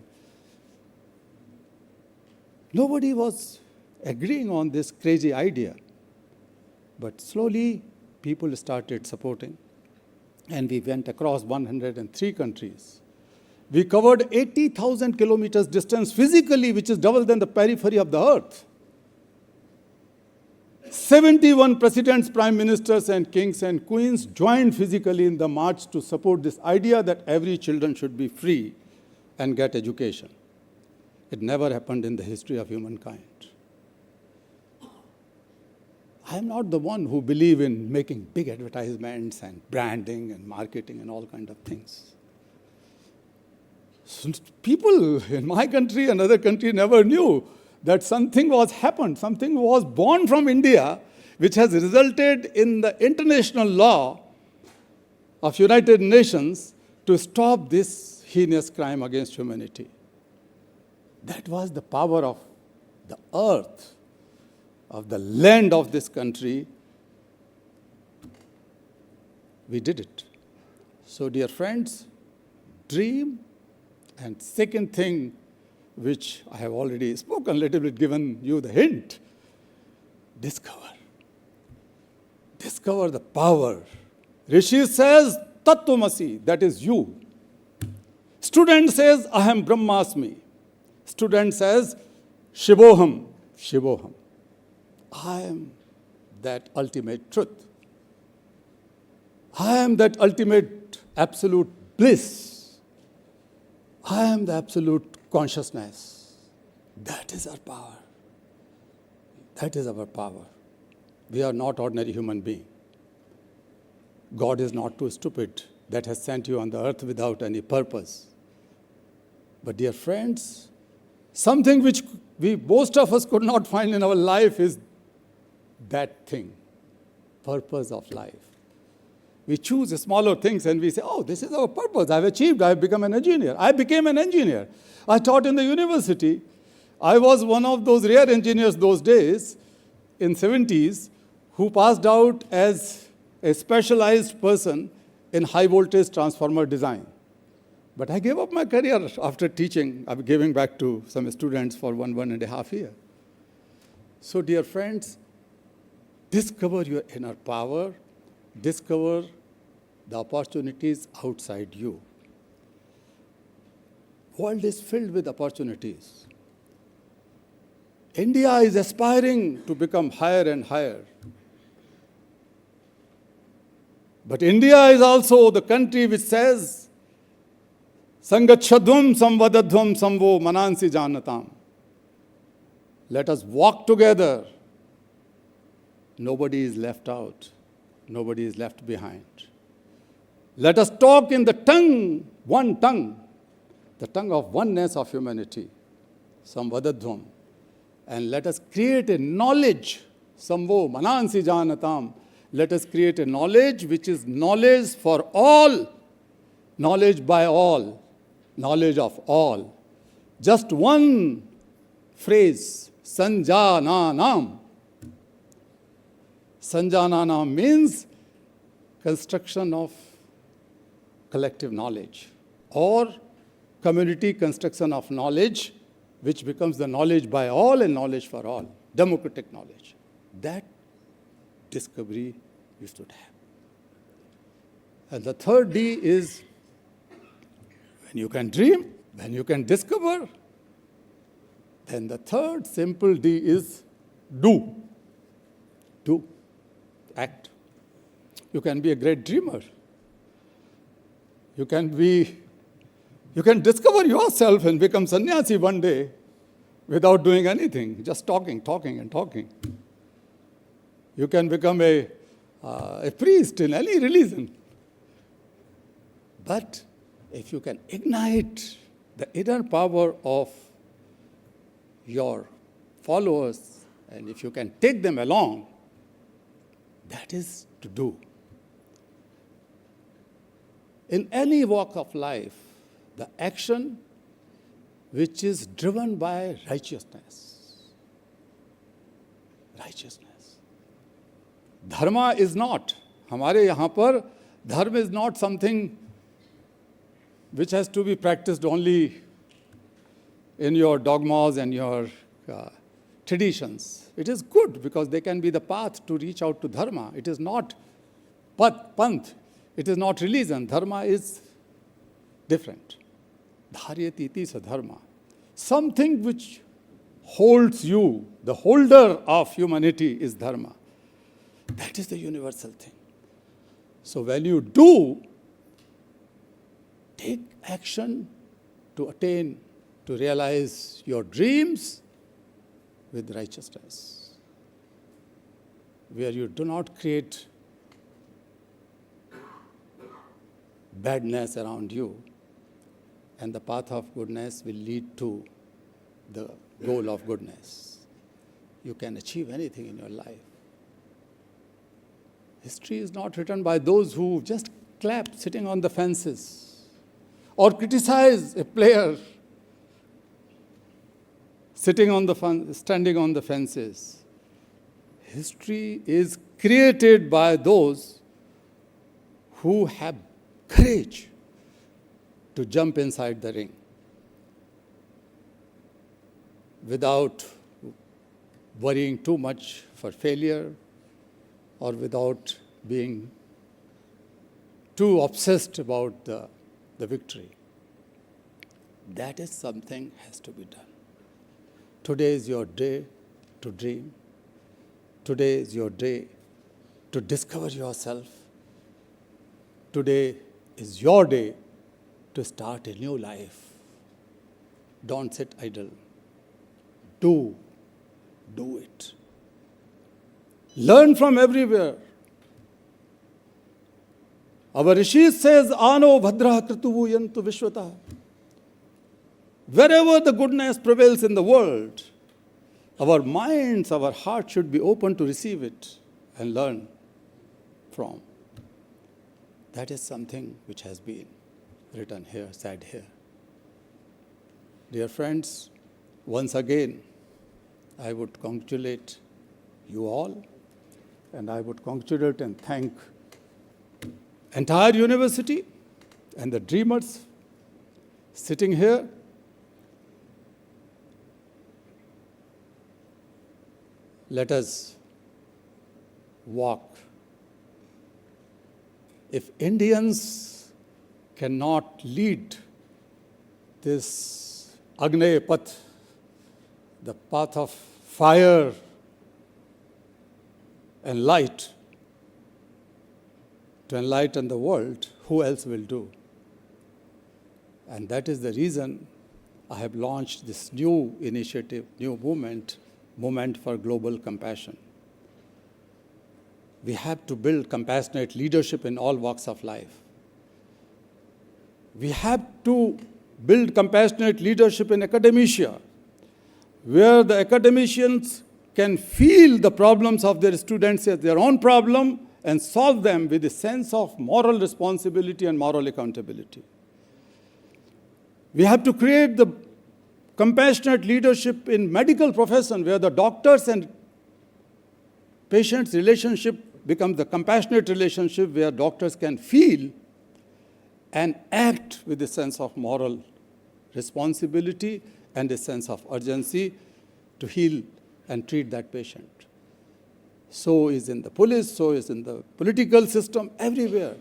Nobody was agreeing on this crazy idea. But slowly, people started supporting. And we went across 103 countries. We covered 80,000 kilometers distance physically, which is double than the periphery of the earth. 71 presidents, prime ministers, and kings and queens joined physically in the march to support this idea that every children should be free and get education. It never happened in the history of humankind. I am not the one who believe in making big advertisements and branding and marketing and all kinds of things. So people in my country and other country never knew that something was happened, something was born from India, which has resulted in the international law of United Nations to stop this heinous crime against humanity. That was the power of the earth, of the land of this country. We did it. So, dear friends, dream. And second thing, which I have already spoken, a little bit given you the hint, discover. Discover the power. Rishi says, Tattvamasi, that is you. Student says, Aham Brahmasmi. Student says, Shivoham, Shivoham. I am that ultimate truth. I am that ultimate absolute bliss. I am the absolute consciousness. That is our power. That is our power. We are not ordinary human beings. God is not too stupid that has sent you on the earth without any purpose. But dear friends, something which most of us could not find in our life is that thing, purpose of life. We choose smaller things and we say, oh, this is our purpose. I've achieved, I've become an engineer. I became an engineer. I taught in the university. I was one of those rare engineers those days, in 70s, who passed out as a specialized person in high voltage transformer design. But I gave up my career after teaching. I'm giving back to some students for 1.5 years. So, dear friends, discover your inner power. Discover the opportunities outside you. World is filled with opportunities. India is aspiring to become higher and higher. But India is also the country which says, Sangachadhvam samvadadhvam samvo manansi janatam. Let us walk together. Nobody is left out. Nobody is left behind. Let us talk in the tongue, one tongue, the tongue of oneness of humanity, samvadadhvam, and let us create a knowledge, samvo manansi janatam, let us create a knowledge which is knowledge for all, knowledge by all, knowledge of all. Just one phrase, sanjananam. Sanjananam means construction of collective knowledge or community construction of knowledge, which becomes the knowledge by all and knowledge for all, democratic knowledge. That discovery we should have. And the third D is when you can dream, when you can discover, then the third simple D is do. Do. Act. You can be a great dreamer. You can discover yourself and become sannyasi one day without doing anything, just talking and talking. You can become a priest in any religion. But if you can ignite the inner power of your followers, and if you can take them along, that is to do. In any walk of life, the action which is driven by righteousness. Righteousness. Dharma is not. हमारे यहाँ पर धर्म is not something which has to be practiced only in your dogmas and your traditions. It is good because they can be the path to reach out to dharma. It is not panth. It is not religion. Dharma is different. Dharyati iti sa dharma. Something which holds you, the holder of humanity is dharma. That is the universal thing. So when you do, take action to attain, to realize your dreams with righteousness, where you do not create badness around you, and the path of goodness will lead to the goal of goodness. You can achieve anything in your life. History is not written by those who just clap sitting on the fences or criticize a player standing on the fences. History is created by those who have courage to jump inside the ring without worrying too much for failure or without being too obsessed about the victory. That is something has to be done. Today is your day to dream. Today is your day to discover yourself. Today is your day to start a new life. Don't sit idle. Do it. Learn from everywhere. Our Rishis says, Ano bhadra krituvu yantu vishwata. Wherever the goodness prevails in the world, our minds, our hearts should be open to receive it and learn from. That is something which has been written here, said here. Dear friends, once again, I would congratulate you all, and I would congratulate and thank entire university and the dreamers sitting here. Let us walk. If Indians cannot lead this Agneya Path, the path of fire and light, to enlighten the world, who else will do? And that is the reason I have launched this new initiative, new movement for global compassion. We have to build compassionate leadership in all walks of life. We have to build compassionate leadership in academia, where the academicians can feel the problems of their students as their own problem and solve them with a sense of moral responsibility and moral accountability. We have to create the compassionate leadership in medical profession, where the doctors and patients' relationship becomes the compassionate relationship, where doctors can feel and act with a sense of moral responsibility and a sense of urgency to heal and treat that patient. So is in the police, so is in the political system, everywhere.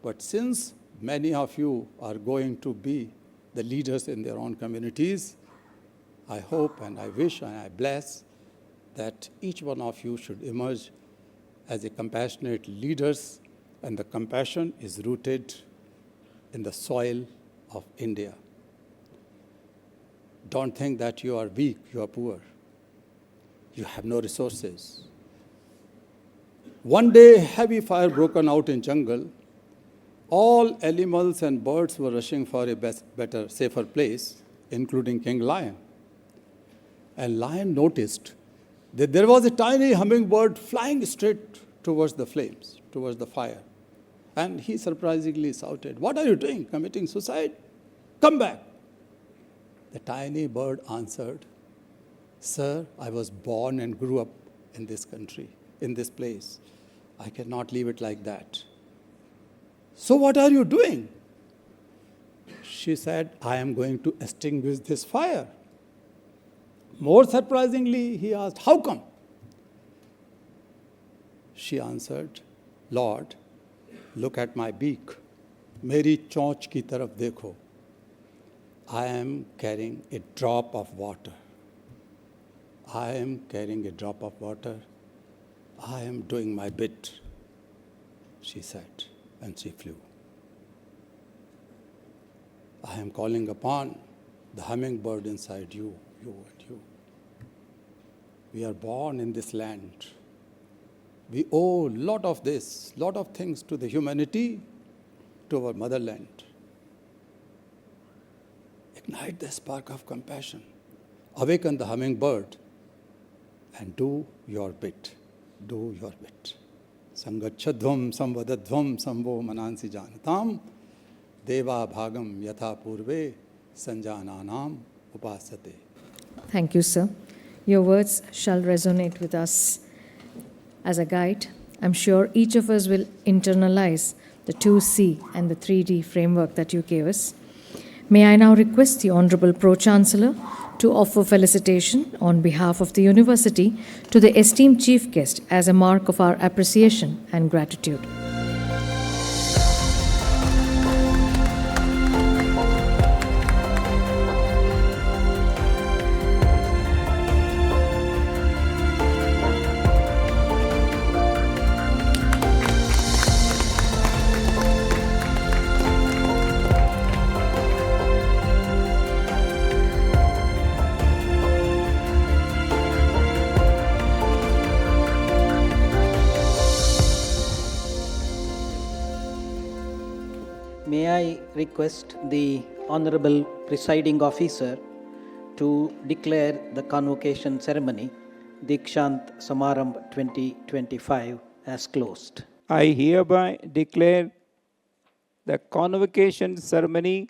But since many of you are going to be the leaders in their own communities, I hope and I wish and I bless that each one of you should emerge as a compassionate leaders, and the compassion is rooted in the soil of India. Don't think that you are weak, you are poor. You have no resources. One day, heavy fire broken out in jungle. All animals and birds were rushing for a better, safer place, including King Lion. And Lion noticed that there was a tiny hummingbird flying straight towards the flames, towards the fire. And he surprisingly shouted, "What are you doing? Committing suicide? Come back." The tiny bird answered, "Sir, I was born and grew up in this country, in this place. I cannot leave it like that." "So what are you doing?" She said, "I am going to extinguish this fire." More surprisingly, he asked, "How come?" She answered, "Lord, look at my beak. Meri chonch ki taraf dekho. I am carrying a drop of water. I am carrying a drop of water. I am doing my bit," she said, and she flew. I am calling upon the hummingbird inside you, you and you. We are born in this land. We owe a lot of this, lot of things to the humanity, to our motherland. Ignite the spark of compassion. Awaken the hummingbird and do your bit. Do your bit. Sangachadvam samvadadvam samvo manansi janatam deva bhagam yatha purve sanjananam upasate. Thank you, sir. Your words shall resonate with us as a guide. I'm sure each of us will internalize the 2C and the 3D framework that you gave us. May I now request the Honorable Pro-Chancellor to offer felicitation on behalf of the University to the esteemed Chief Guest as a mark of our appreciation and gratitude. May I request the Honorable Presiding Officer to declare the convocation ceremony, Deekshanta Samarambha 2025, as closed. I hereby declare the convocation ceremony,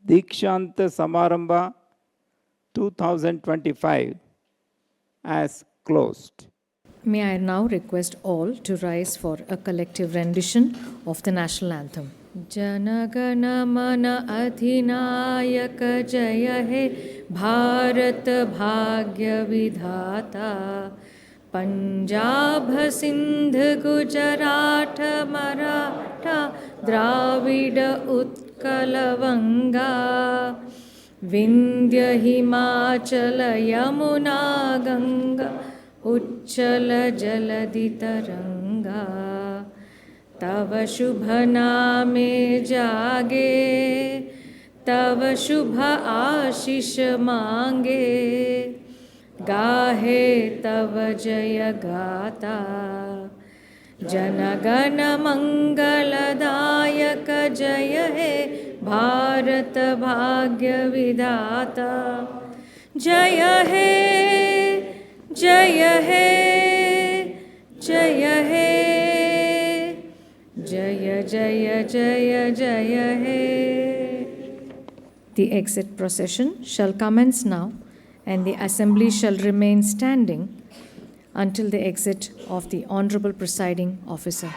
Deekshanta Samarambha 2025, as closed. May I now request all to rise for a collective rendition of the national anthem. Janagana mana adhinayaka jaya he Bharat bhagya vidhata Punjab Sindh Gujarat Maratha Dravida Utkala Vanga Vindhya Himachala Yamuna Ganga Uchchala Jaladi Taranga Tava Shubha Name Jage Tava Shubha Ashish Mange Gahe Tava Jaya Gata जनगण मंगलदायक जय हे भारत भाग्य विधाता जय हे जय हे जय हे जय जय जय जय हे. The exit procession shall commence now, and the assembly shall remain standing until the exit of the Honorable Presiding Officer.